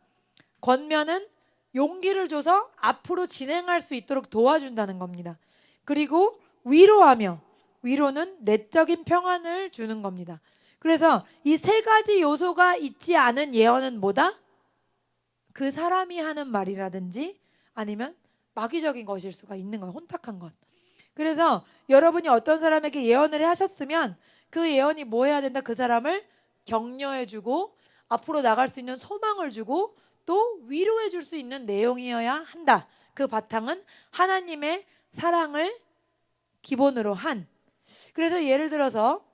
권면은 용기를 줘서 앞으로 진행할 수 있도록 도와준다는 겁니다. 그리고 위로하며, 위로는 내적인 평안을 주는 겁니다. 그래서 이 세 가지 요소가 있지 않은 예언은 뭐다? 그 사람이 하는 말이라든지 아니면 마귀적인 것일 수가 있는 거예요. 혼탁한 것. 그래서 여러분이 어떤 사람에게 예언을 하셨으면 그 예언이 뭐 해야 된다? 그 사람을 격려해주고 앞으로 나갈 수 있는 소망을 주고 또 위로해 줄 수 있는 내용이어야 한다. 그 바탕은 하나님의 사랑을 기본으로 한. 그래서 예를 들어서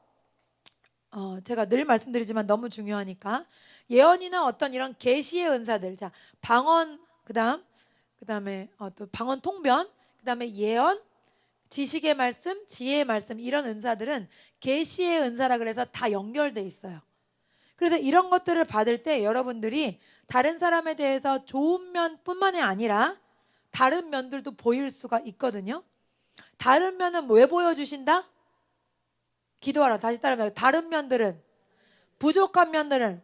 제가 늘 말씀드리지만 너무 중요하니까 예언이나 어떤 이런 계시의 은사들, 자 방언, 그다음에 또 방언 통변, 그다음에 예언, 지식의 말씀, 지혜의 말씀, 이런 은사들은 계시의 은사라 그래서 다 연결돼 있어요. 그래서 이런 것들을 받을 때 여러분들이 다른 사람에 대해서 좋은 면뿐만이 아니라 다른 면들도 보일 수가 있거든요. 다른 면은 왜 보여주신다? 기도하라. 다시 따라합니다. 다른 면들은, 부족한 면들은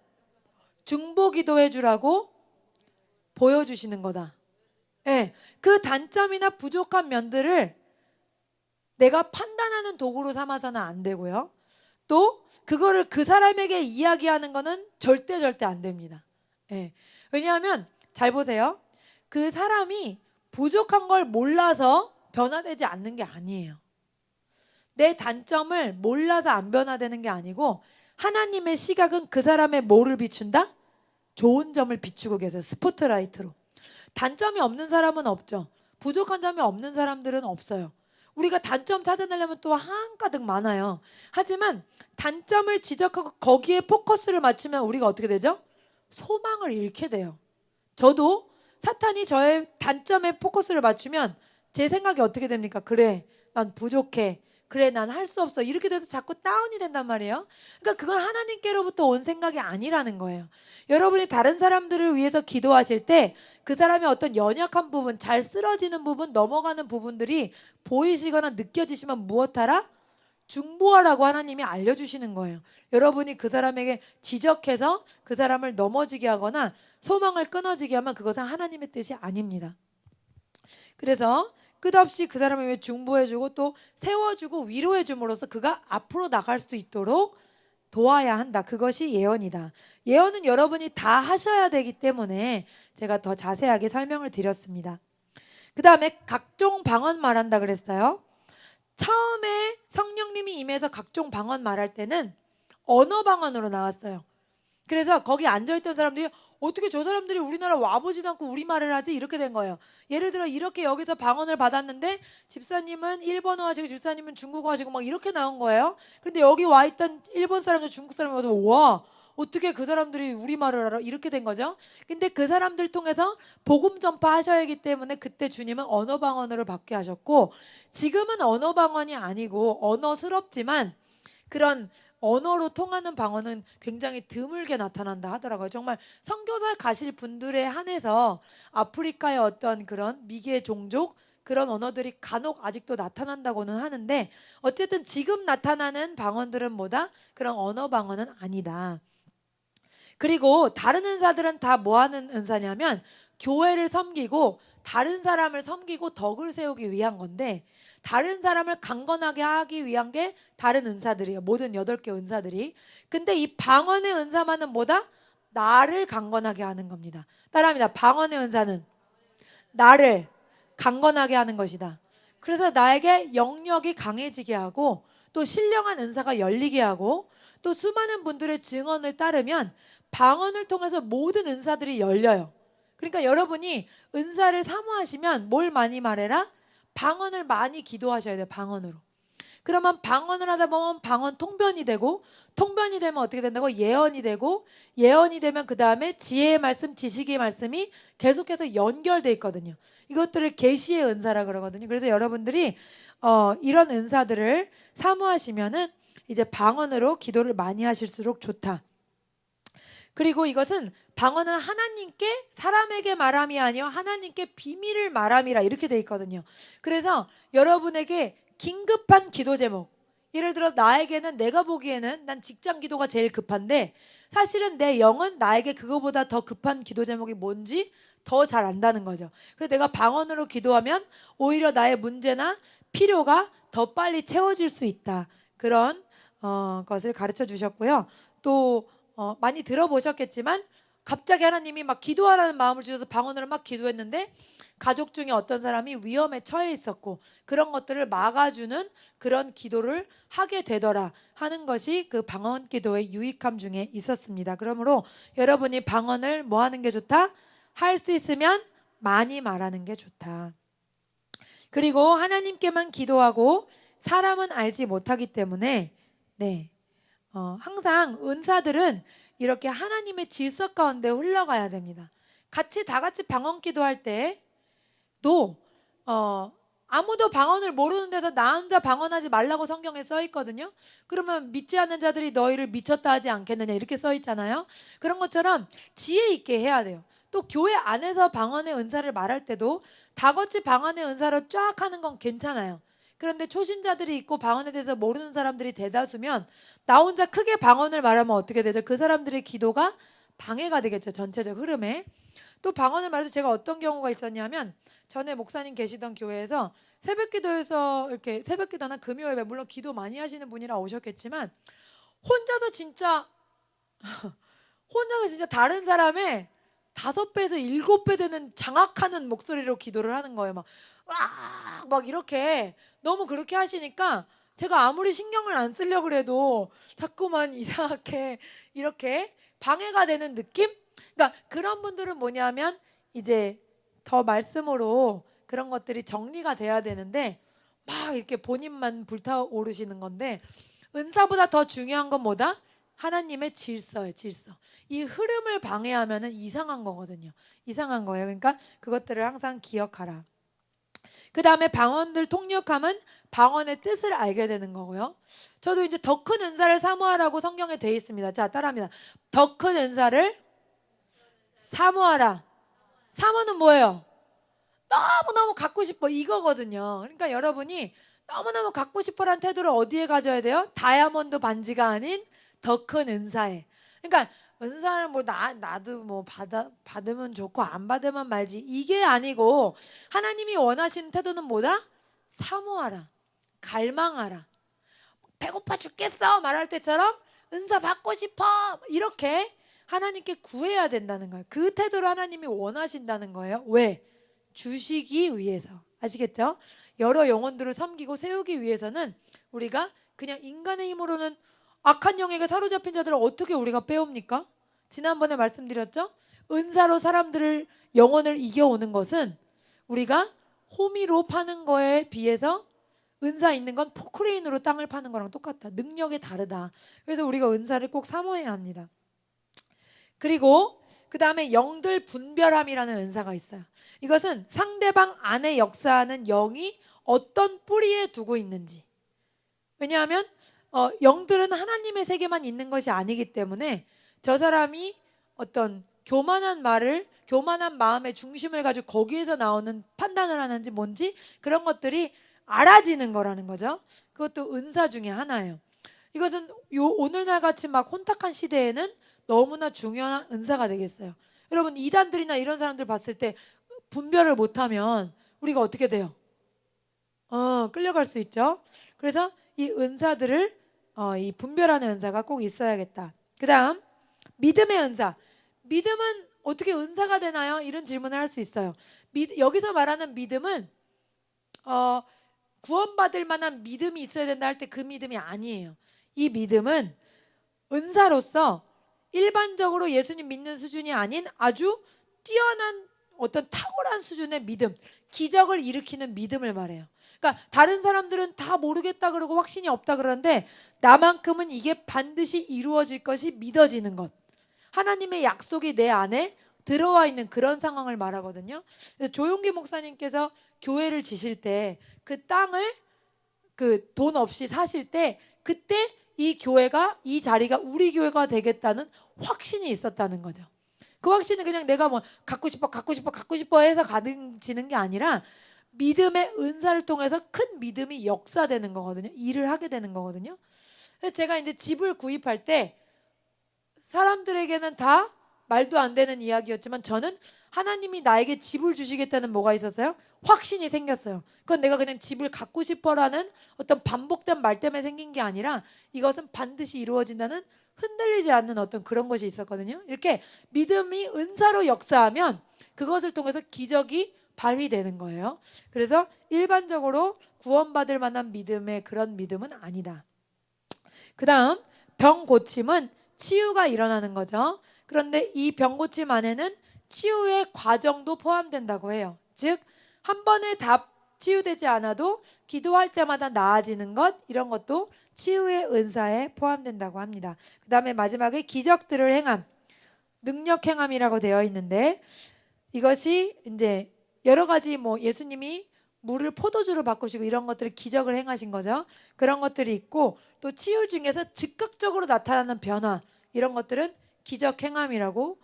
중보기도해 주라고 보여주시는 거다. 네, 그 단점이나 부족한 면들을 내가 판단하는 도구로 삼아서는 안 되고요. 또 그거를 그 사람에게 이야기하는 거는 절대 안 됩니다. 네. 왜냐하면 잘 보세요. 그 사람이 부족한 걸 몰라서 변화되지 않는 게 아니에요. 내 단점을 몰라서 안 변화되는 게 아니고 하나님의 시각은 그 사람의 뭐를 비춘다? 좋은 점을 비추고 계세요. 스포트라이트로. 단점이 없는 사람은 없죠. 부족한 점이 없는 사람들은 없어요. 우리가 단점 찾아내려면 또 한가득 많아요. 하지만 단점을 지적하고 거기에 포커스를 맞추면 우리가 어떻게 되죠? 소망을 잃게 돼요. 저도 사탄이 저의 단점에 포커스를 맞추면 제 생각이 어떻게 됩니까? 그래, 난 부족해. 그래, 난 할 수 없어. 이렇게 돼서 자꾸 다운이 된단 말이에요. 그러니까 그건 하나님께로부터 온 생각이 아니라는 거예요. 여러분이 다른 사람들을 위해서 기도하실 때 그 사람의 어떤 연약한 부분, 잘 쓰러지는 부분, 넘어가는 부분들이 보이시거나 느껴지시면 무엇하라? 중보하라고 하나님이 알려주시는 거예요. 여러분이 그 사람에게 지적해서 그 사람을 넘어지게 하거나 소망을 끊어지게 하면 그것은 하나님의 뜻이 아닙니다. 그래서 끝없이 그 사람을 위해 중보해주고 또 세워주고 위로해줌으로써 그가 앞으로 나갈 수 있도록 도와야 한다. 그것이 예언이다. 예언은 여러분이 다 하셔야 되기 때문에 제가 더 자세하게 설명을 드렸습니다. 그 다음에 각종 방언 말한다 그랬어요. 처음에 성령님이 임해서 각종 방언 말할 때는 언어 방언으로 나왔어요. 그래서 거기 앉아있던 사람들이 어떻게 저 사람들이 우리나라 와보지도 않고 우리말을 하지? 이렇게 된 거예요. 예를 들어 이렇게 여기서 방언을 받았는데 집사님은 일본어 하시고 집사님은 중국어 하시고 막 이렇게 나온 거예요. 근데 여기 와있던 일본 사람들 중국 사람이 와서 와, 어떻게 그 사람들이 우리말을 알아? 이렇게 된 거죠. 근데 그 사람들 통해서 복음 전파하셔야 하기 때문에 그때 주님은 언어 방언으로 받게 하셨고 지금은 언어 방언이 아니고 언어스럽지만 그런 언어로 통하는 방언은 굉장히 드물게 나타난다 하더라고요. 정말 선교사 가실 분들에 한해서 아프리카의 어떤 그런 미개 종족 그런 언어들이 간혹 아직도 나타난다고는 하는데 어쨌든 지금 나타나는 방언들은 뭐다? 그런 언어 방언은 아니다. 그리고 다른 은사들은 다 뭐 하는 은사냐면 교회를 섬기고 다른 사람을 섬기고 덕을 세우기 위한 건데 다른 사람을 강건하게 하기 위한 게 다른 은사들이에요. 모든 8개 은사들이. 근데 이 방언의 은사만은 뭐다? 나를 강건하게 하는 겁니다. 따라합니다. 방언의 은사는 나를 강건하게 하는 것이다. 그래서 나에게 영역이 강해지게 하고 또 신령한 은사가 열리게 하고 또 수많은 분들의 증언을 따르면 방언을 통해서 모든 은사들이 열려요. 그러니까 여러분이 은사를 사모하시면 뭘 많이 말해라? 방언을 많이 기도하셔야 돼요. 방언으로. 그러면 방언을 하다 보면 방언 통변이 되고 통변이 되면 어떻게 된다고? 예언이 되고 예언이 되면 그 다음에 지혜의 말씀, 지식의 말씀이 계속해서 연결돼 있거든요. 이것들을 계시의 은사라 그러거든요. 그래서 여러분들이 이런 은사들을 사모하시면은 이제 방언으로 기도를 많이 하실수록 좋다. 그리고 이것은 방언은 하나님께 사람에게 말함이 아니요 하나님께 비밀을 말함이라 이렇게 돼 있거든요. 그래서 여러분에게 긴급한 기도 제목, 예를 들어 나에게는 내가 보기에는 난 직장 기도가 제일 급한데 사실은 내 영은 나에게 그거보다 더 급한 기도 제목이 뭔지 더 잘 안다는 거죠. 그래서 내가 방언으로 기도하면 오히려 나의 문제나 필요가 더 빨리 채워질 수 있다. 그런 것을 가르쳐 주셨고요. 또 많이 들어보셨겠지만 갑자기 하나님이 막 기도하라는 마음을 주셔서 방언으로 막 기도했는데 가족 중에 어떤 사람이 위험에 처해 있었고 그런 것들을 막아주는 그런 기도를 하게 되더라 하는 것이 그 방언 기도의 유익함 중에 있었습니다. 그러므로 여러분이 방언을 뭐 하는 게 좋다? 할 수 있으면 많이 말하는 게 좋다. 그리고 하나님께만 기도하고 사람은 알지 못하기 때문에 항상 은사들은 이렇게 하나님의 질서 가운데 흘러가야 됩니다. 다 같이 방언 기도할 때도 아무도 방언을 모르는 데서 나 혼자 방언하지 말라고 성경에 써 있거든요. 그러면 믿지 않는 자들이 너희를 미쳤다 하지 않겠느냐 이렇게 써 있잖아요. 그런 것처럼 지혜 있게 해야 돼요. 또 교회 안에서 방언의 은사를 말할 때도 다 같이 방언의 은사로 쫙 하는 건 괜찮아요. 그런데 초신자들이 있고 방언에 대해서 모르는 사람들이 대다수면 나 혼자 크게 방언을 말하면 어떻게 되죠? 그 사람들의 기도가 방해가 되겠죠. 전체적 흐름에. 또 방언을 말해서 제가 어떤 경우가 있었냐면 전에 목사님 계시던 교회에서 새벽기도에서 이렇게 새벽기도나 금요예배 물론 기도 많이 하시는 분이라 오셨겠지만 혼자서 진짜 다른 사람의 5배에서 7배 되는 장악하는 목소리로 기도를 하는 거예요. 막 이렇게 너무 그렇게 하시니까 제가 아무리 신경을 안 쓰려고 그래도 자꾸만 이상하게 이렇게 방해가 되는 느낌? 그러니까 그런 분들은 뭐냐면 이제 더 말씀으로 그런 것들이 정리가 돼야 되는데 막 이렇게 본인만 불타오르시는 건데 은사보다 더 중요한 건 뭐다? 하나님의 질서예요. 질서. 이 흐름을 방해하면은 이상한 거거든요. 이상한 거예요. 그러니까 그것들을 항상 기억하라. 그 다음에 방언들 통역함은 방언의 뜻을 알게 되는 거고요. 저도 이제 더 큰 은사를 사모하라고 성경에 되어 있습니다. 자, 따라합니다. 더 큰 은사를 사모하라. 사모는 뭐예요? 너무너무 갖고 싶어 이거거든요. 그러니까 여러분이 너무너무 갖고 싶어라는 태도를 어디에 가져야 돼요? 다이아몬드 반지가 아닌 더 큰 은사에. 그러니까 은사를 뭐 나도 뭐 받으면 좋고 안 받으면 말지 이게 아니고 하나님이 원하시는 태도는 뭐다? 사모하라. 갈망하라. 배고파 죽겠어 말할 때처럼 은사 받고 싶어 이렇게 하나님께 구해야 된다는 거예요. 그 태도를 하나님이 원하신다는 거예요. 왜? 주시기 위해서. 아시겠죠? 여러 영혼들을 섬기고 세우기 위해서는 우리가 그냥 인간의 힘으로는 악한 영에게 사로잡힌 자들을 어떻게 우리가 빼옵니까? 지난번에 말씀드렸죠? 은사로 사람들을 영혼을 이겨오는 것은 우리가 호미로 파는 거에 비해서 은사 있는 건 포크레인으로 땅을 파는 거랑 똑같다. 능력이 다르다. 그래서 우리가 은사를 꼭 사모해야 합니다. 그리고 그 다음에 영들 분별함이라는 은사가 있어요. 이것은 상대방 안에 역사하는 영이 어떤 뿌리에 두고 있는지. 왜냐하면 영들은 하나님의 세계만 있는 것이 아니기 때문에 저 사람이 어떤 교만한 마음의 중심을 가지고 거기에서 나오는 판단을 하는지 뭔지 그런 것들이 알아지는 거라는 거죠. 그것도 은사 중에 하나예요. 이것은 오늘날 같이 막 혼탁한 시대에는 너무나 중요한 은사가 되겠어요. 여러분 이단들이나 이런 사람들 봤을 때 분별을 못하면 우리가 어떻게 돼요? 끌려갈 수 있죠. 그래서 이 은사들을 이 분별하는 은사가 꼭 있어야겠다. 그 다음 믿음의 은사. 믿음은 어떻게 은사가 되나요? 이런 질문을 할 수 있어요. 여기서 말하는 믿음은 구원받을 만한 믿음이 있어야 된다 할 때 그 믿음이 아니에요. 이 믿음은 은사로서 일반적으로 예수님 믿는 수준이 아닌 아주 뛰어난 어떤 탁월한 수준의 믿음, 기적을 일으키는 믿음을 말해요. 그러니까 다른 사람들은 다 모르겠다 그러고 확신이 없다 그러는데 나만큼은 이게 반드시 이루어질 것이 믿어지는 것. 하나님의 약속이 내 안에 들어와 있는 그런 상황을 말하거든요. 그래서 조용기 목사님께서 교회를 지실 때 그 땅을 그 돈 없이 사실 때 그때 이 교회가 이 자리가 우리 교회가 되겠다는 확신이 있었다는 거죠. 그 확신은 그냥 내가 뭐 갖고 싶어 해서 가능지는 게 아니라 믿음의 은사를 통해서 큰 믿음이 역사되는 거거든요. 일을 하게 되는 거거든요. 그래서 제가 이제 집을 구입할 때 사람들에게는 다 말도 안 되는 이야기였지만 저는 하나님이 나에게 집을 주시겠다는 뭐가 있었어요? 확신이 생겼어요. 그건 내가 그냥 집을 갖고 싶어라는 어떤 반복된 말 때문에 생긴 게 아니라 이것은 반드시 이루어진다는 흔들리지 않는 어떤 그런 것이 있었거든요. 이렇게 믿음이 은사로 역사하면 그것을 통해서 기적이 발휘되는 거예요. 그래서 일반적으로 구원받을 만한 믿음의 그런 믿음은 아니다. 그 다음 병 고침은 치유가 일어나는 거죠. 그런데 이 병 고침 안에는 치유의 과정도 포함된다고 해요. 즉 한 번에 다 치유되지 않아도 기도할 때마다 나아지는 것, 이런 것도 치유의 은사에 포함된다고 합니다. 그 다음에 마지막에 기적들을 행함, 능력 행함이라고 되어 있는데 이것이 이제 여러 가지 뭐 예수님이 물을 포도주로 바꾸시고 이런 것들을 기적을 행하신 거죠. 그런 것들이 있고 또 치유 중에서 즉각적으로 나타나는 변화, 이런 것들은 기적 행함이라고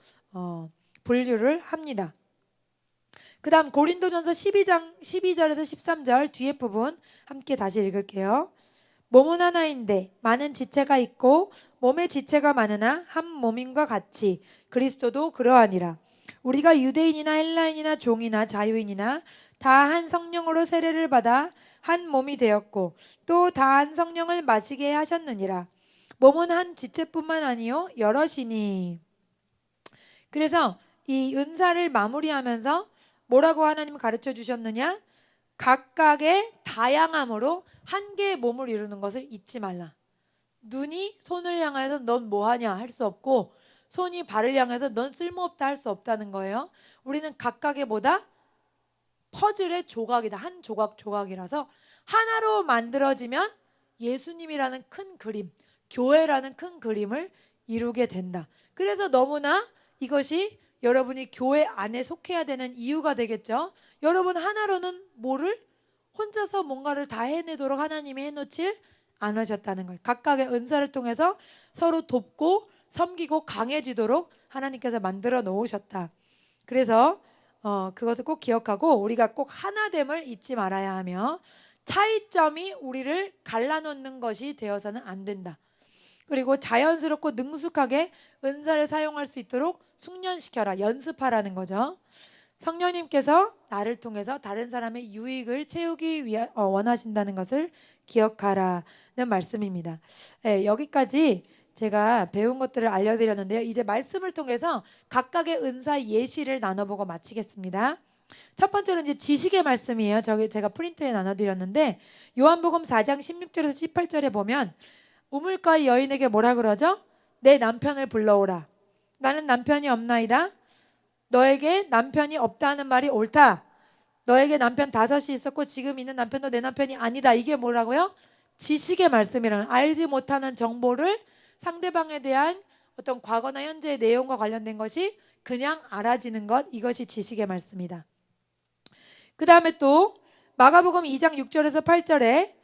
분류를 합니다. 그 다음 고린도전서 12장 12절에서 13절 뒤에 부분 함께 다시 읽을게요. 몸은 하나인데 많은 지체가 있고 몸의 지체가 많으나 한 몸임과 같이 그리스도도 그러하니라. 우리가 유대인이나 헬라인이나 종이나 자유인이나 다 한 성령으로 세례를 받아 한 몸이 되었고 또 다 한 성령을 마시게 하셨느니라. 몸은 한 지체뿐만 아니요 여럿이니. 그래서 이 은사를 마무리하면서 뭐라고 하나님 가르쳐 주셨느냐? 각각의 다양함으로 한 개의 몸을 이루는 것을 잊지 말라. 눈이 손을 향해서 넌 뭐하냐 할 수 없고 손이 발을 향해서 넌 쓸모없다 할 수 없다는 거예요. 우리는 각각의 뭐다? 퍼즐의 조각이다. 한 조각 조각이라서 하나로 만들어지면 예수님이라는 큰 그림, 교회라는 큰 그림을 이루게 된다. 그래서 너무나 이것이 여러분이 교회 안에 속해야 되는 이유가 되겠죠. 여러분 하나로는 뭐를 혼자서 뭔가를 다 해내도록 하나님이 해놓질 않으셨다는 거예요. 각각의 은사를 통해서 서로 돕고 섬기고 강해지도록 하나님께서 만들어 놓으셨다. 그래서 그것을 꼭 기억하고 우리가 꼭 하나됨을 잊지 말아야 하며 차이점이 우리를 갈라놓는 것이 되어서는 안 된다. 그리고 자연스럽고 능숙하게 은사를 사용할 수 있도록 숙련시켜라, 연습하라는 거죠. 성령님께서 나를 통해서 다른 사람의 유익을 채우기 원하신다는 것을 기억하라는 말씀입니다. 네, 여기까지 제가 배운 것들을 알려드렸는데요. 이제 말씀을 통해서 각각의 은사 예시를 나눠보고 마치겠습니다. 첫 번째는 이제 지식의 말씀이에요. 제가 프린트에 나눠드렸는데 요한복음 4장 16절에서 18절에 보면 우물가의 여인에게 뭐라 그러죠? 내 남편을 불러오라. 나는 남편이 없나이다. 너에게 남편이 없다는 말이 옳다. 너에게 남편 5이 있었고 지금 있는 남편도 내 남편이 아니다. 이게 뭐라고요? 지식의 말씀이라는, 알지 못하는 정보를 상대방에 대한 어떤 과거나 현재의 내용과 관련된 것이 그냥 알아지는 것, 이것이 지식의 말씀이다. 그 다음에 또 마가복음 2장 6절에서 8절에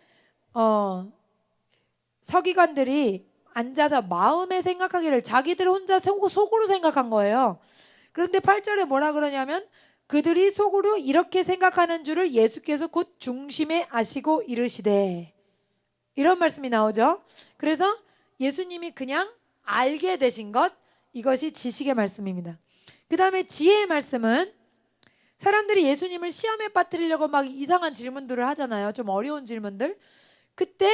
서기관들이 앉아서 마음에 생각하기를 자기들 혼자 속으로 생각한 거예요. 그런데 8절에 뭐라 그러냐면 그들이 속으로 이렇게 생각하는 줄을 예수께서 곧 중심에 아시고 이르시되, 이런 말씀이 나오죠. 그래서 예수님이 그냥 알게 되신 것, 이것이 지식의 말씀입니다. 그 다음에 지혜의 말씀은 사람들이 예수님을 시험에 빠뜨리려고 막 이상한 질문들을 하잖아요. 좀 어려운 질문들. 그때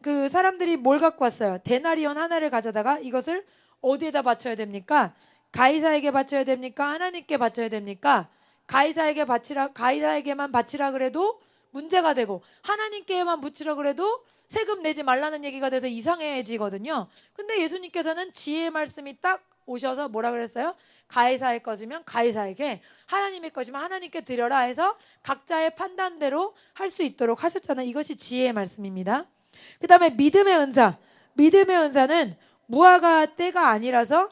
그 사람들이 뭘 갖고 왔어요? 데나리온 하나를 가져다가 이것을 어디에다 바쳐야 됩니까? 가이사에게 바쳐야 됩니까? 하나님께 바쳐야 됩니까? 가이사에게만 바치라 그래도 문제가 되고 하나님께만 붙이라 그래도 세금 내지 말라는 얘기가 돼서 이상해지거든요. 근데 예수님께서는 지혜의 말씀이 딱 오셔서 뭐라 그랬어요? 가이사의 것이면 가이사에게, 하나님의 것이면 하나님께 드려라 해서 각자의 판단대로 할 수 있도록 하셨잖아요. 이것이 지혜의 말씀입니다. 그 다음에 믿음의 은사. 믿음의 은사는 무화과 때가 아니라서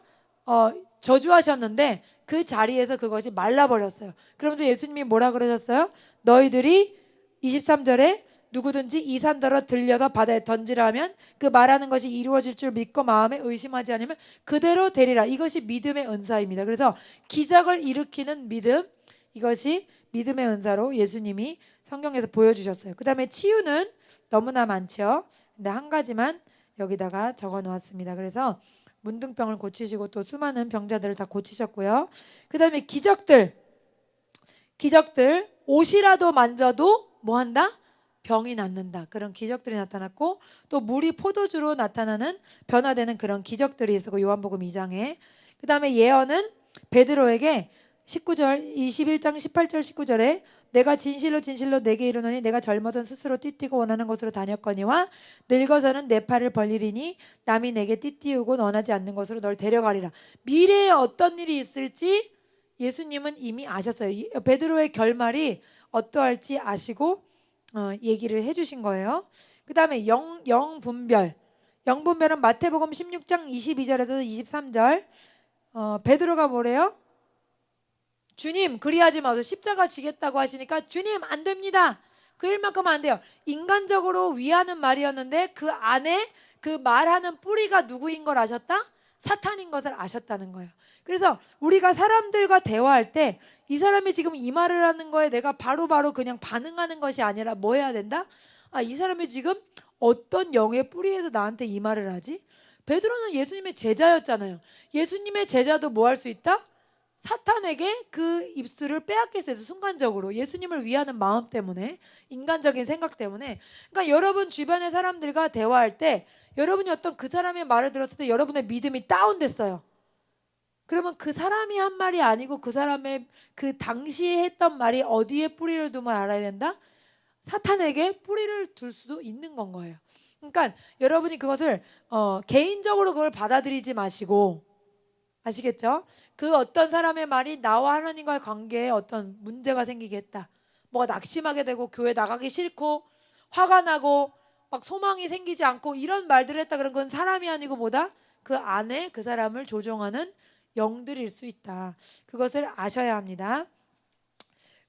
저주하셨는데 그 자리에서 그것이 말라버렸어요. 그러면서 예수님이 뭐라 그러셨어요? 너희들이 23절에 누구든지 이 산더러 들려서 바다에 던지라 하면 그 말하는 것이 이루어질 줄 믿고 마음에 의심하지 않으면 그대로 되리라. 이것이 믿음의 은사입니다. 그래서 기적을 일으키는 믿음, 이것이 믿음의 은사로 예수님이 성경에서 보여주셨어요. 그 다음에 치유는 너무나 많죠. 근데 한 가지만 여기다가 적어 놓았습니다. 그래서 문둥병을 고치시고 또 수많은 병자들을 다 고치셨고요. 그 다음에 기적들 옷이라도 만져도 뭐 한다? 병이 낫는다. 그런 기적들이 나타났고 또 물이 포도주로 나타나는 변화되는 그런 기적들이 있었고 요한복음 2장에. 그 다음에 예언은 베드로에게 19절 21장 18절 19절에 내가 진실로 진실로 내게 이르노니 내가 젊어선 스스로 띠띠고 원하는 곳으로 다녔거니와 늙어서는 내 팔을 벌리리니 남이 내게 띠띠우고 원하지 않는 곳으로 널 데려가리라. 미래에 어떤 일이 있을지 예수님은 이미 아셨어요. 베드로의 결말이 어떠할지 아시고 얘기를 해주신 거예요. 그 다음에 영분별. 영분별은 마태복음 16장 22절에서 23절. 베드로가 뭐래요? 주님 그리하지 마소서. 십자가 지겠다고 하시니까 주님 안 됩니다. 그 일만큼은 안 돼요. 인간적으로 위하는 말이었는데 그 안에 그 말하는 뿌리가 누구인 걸 아셨다? 사탄인 것을 아셨다는 거예요. 그래서 우리가 사람들과 대화할 때 이 사람이 지금 이 말을 하는 거에 내가 바로바로 그냥 반응하는 것이 아니라 뭐 해야 된다? 이 사람이 지금 어떤 영의 뿌리에서 나한테 이 말을 하지? 베드로는 예수님의 제자였잖아요. 예수님의 제자도 뭐 할 수 있다? 사탄에게 그 입술을 빼앗길 수 있어요. 순간적으로 예수님을 위하는 마음 때문에, 인간적인 생각 때문에. 그러니까 여러분 주변의 사람들과 대화할 때 여러분이 어떤 그 사람의 말을 들었을 때 여러분의 믿음이 다운됐어요. 그러면 그 사람이 한 말이 아니고 그 사람의 그 당시에 했던 말이 어디에 뿌리를 두면 알아야 된다? 사탄에게 뿌리를 둘 수도 있는 건 거예요. 그러니까 여러분이 그것을 개인적으로 그걸 받아들이지 마시고, 아시겠죠? 그 어떤 사람의 말이 나와 하나님과의 관계에 어떤 문제가 생기게 했다. 뭐가 낙심하게 되고 교회 나가기 싫고 화가 나고 막 소망이 생기지 않고 이런 말들을 했다. 그런 건 사람이 아니고 뭐다? 그 안에 그 사람을 조종하는 영들일 수 있다. 그것을 아셔야 합니다.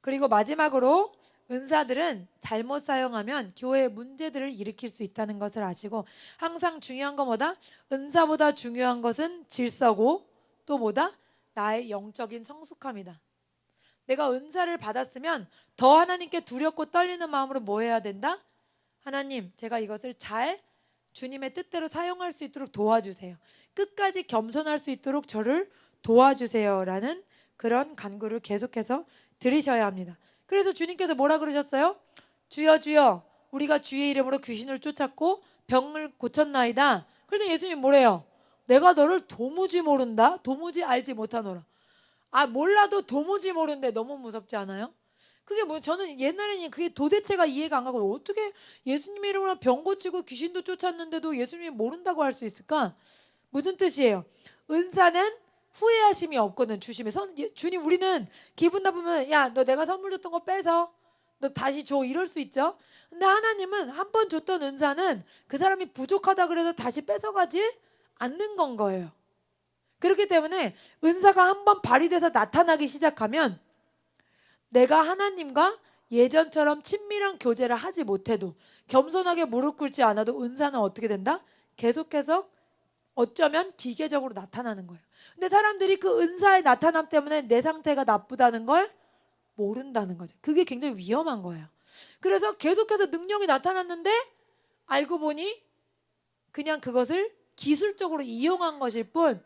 그리고 마지막으로 은사들은 잘못 사용하면 교회의 문제들을 일으킬 수 있다는 것을 아시고, 항상 중요한 건 뭐다? 은사보다 중요한 것은 질서고 또 뭐다? 나의 영적인 성숙함이다. 내가 은사를 받았으면 더 하나님께 두렵고 떨리는 마음으로 뭐 해야 된다? 하나님, 제가 이것을 잘 주님의 뜻대로 사용할 수 있도록 도와주세요. 끝까지 겸손할 수 있도록 저를 도와주세요라는 그런 간구를 계속해서 드리셔야 합니다. 그래서 주님께서 뭐라 그러셨어요? 주여 주여 우리가 주의 이름으로 귀신을 쫓았고 병을 고쳤나이다. 그래서 예수님 뭐래요? 내가 너를 도무지 모른다. 도무지 알지 못하노라. 몰라도 도무지 모른데 너무 무섭지 않아요? 그게 뭐, 저는 옛날에는 그게 도대체가 이해가 안 가고, 어떻게 예수님의 이름으로 병 고치고 귀신도 쫓았는데도 예수님이 모른다고 할 수 있을까? 무슨 뜻이에요? 은사는 후회하심이 없거든. 주님, 우리는 기분 나쁘면 야 너 내가 선물 줬던 거 빼서 너 다시 줘, 이럴 수 있죠. 근데 하나님은 한 번 줬던 은사는 그 사람이 부족하다 그래서 다시 뺏어가질 않는 건 거예요. 그렇기 때문에 은사가 한 번 발휘돼서 나타나기 시작하면 내가 하나님과 예전처럼 친밀한 교제를 하지 못해도, 겸손하게 무릎 꿇지 않아도 은사는 어떻게 된다? 계속해서 어쩌면 기계적으로 나타나는 거예요. 근데 사람들이 그 은사의 나타남 때문에 내 상태가 나쁘다는 걸 모른다는 거죠. 그게 굉장히 위험한 거예요. 그래서 계속해서 능력이 나타났는데 알고 보니 그냥 그것을 기술적으로 이용한 것일 뿐,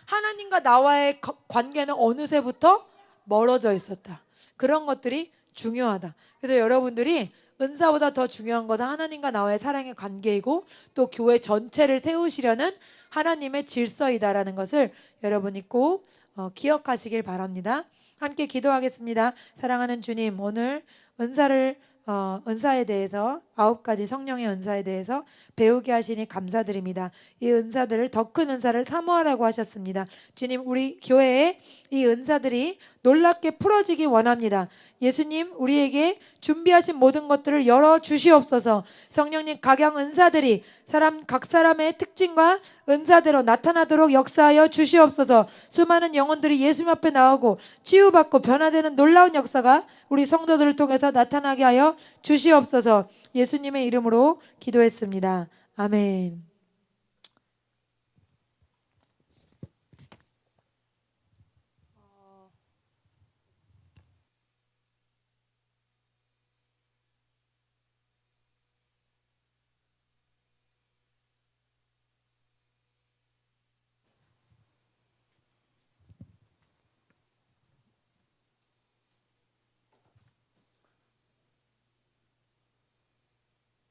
하나님과 나와의 관계는 어느새부터 멀어져 있었다. 그런 것들이 중요하다. 그래서 여러분들이 은사보다 더 중요한 것은 하나님과 나와의 사랑의 관계이고 또 교회 전체를 세우시려는 하나님의 질서이다라는 것을 여러분이 꼭 기억하시길 바랍니다. 함께 기도하겠습니다. 사랑하는 주님, 오늘 은사에 대해서 9가지 성령의 은사에 대해서 배우게 하시니 감사드립니다. 이 은사들을 더 큰 은사를 사모하라고 하셨습니다. 주님, 우리 교회에 이 은사들이 놀랍게 풀어지기 원합니다. 예수님, 우리에게 준비하신 모든 것들을 열어 주시옵소서. 성령님, 각양 은사들이 각 사람의 특징과 은사대로 나타나도록 역사하여 주시옵소서. 수많은 영혼들이 예수님 앞에 나오고 치유받고 변화되는 놀라운 역사가 우리 성도들을 통해서 나타나게 하여 주시옵소서. 예수님의 이름으로 기도했습니다. 아멘.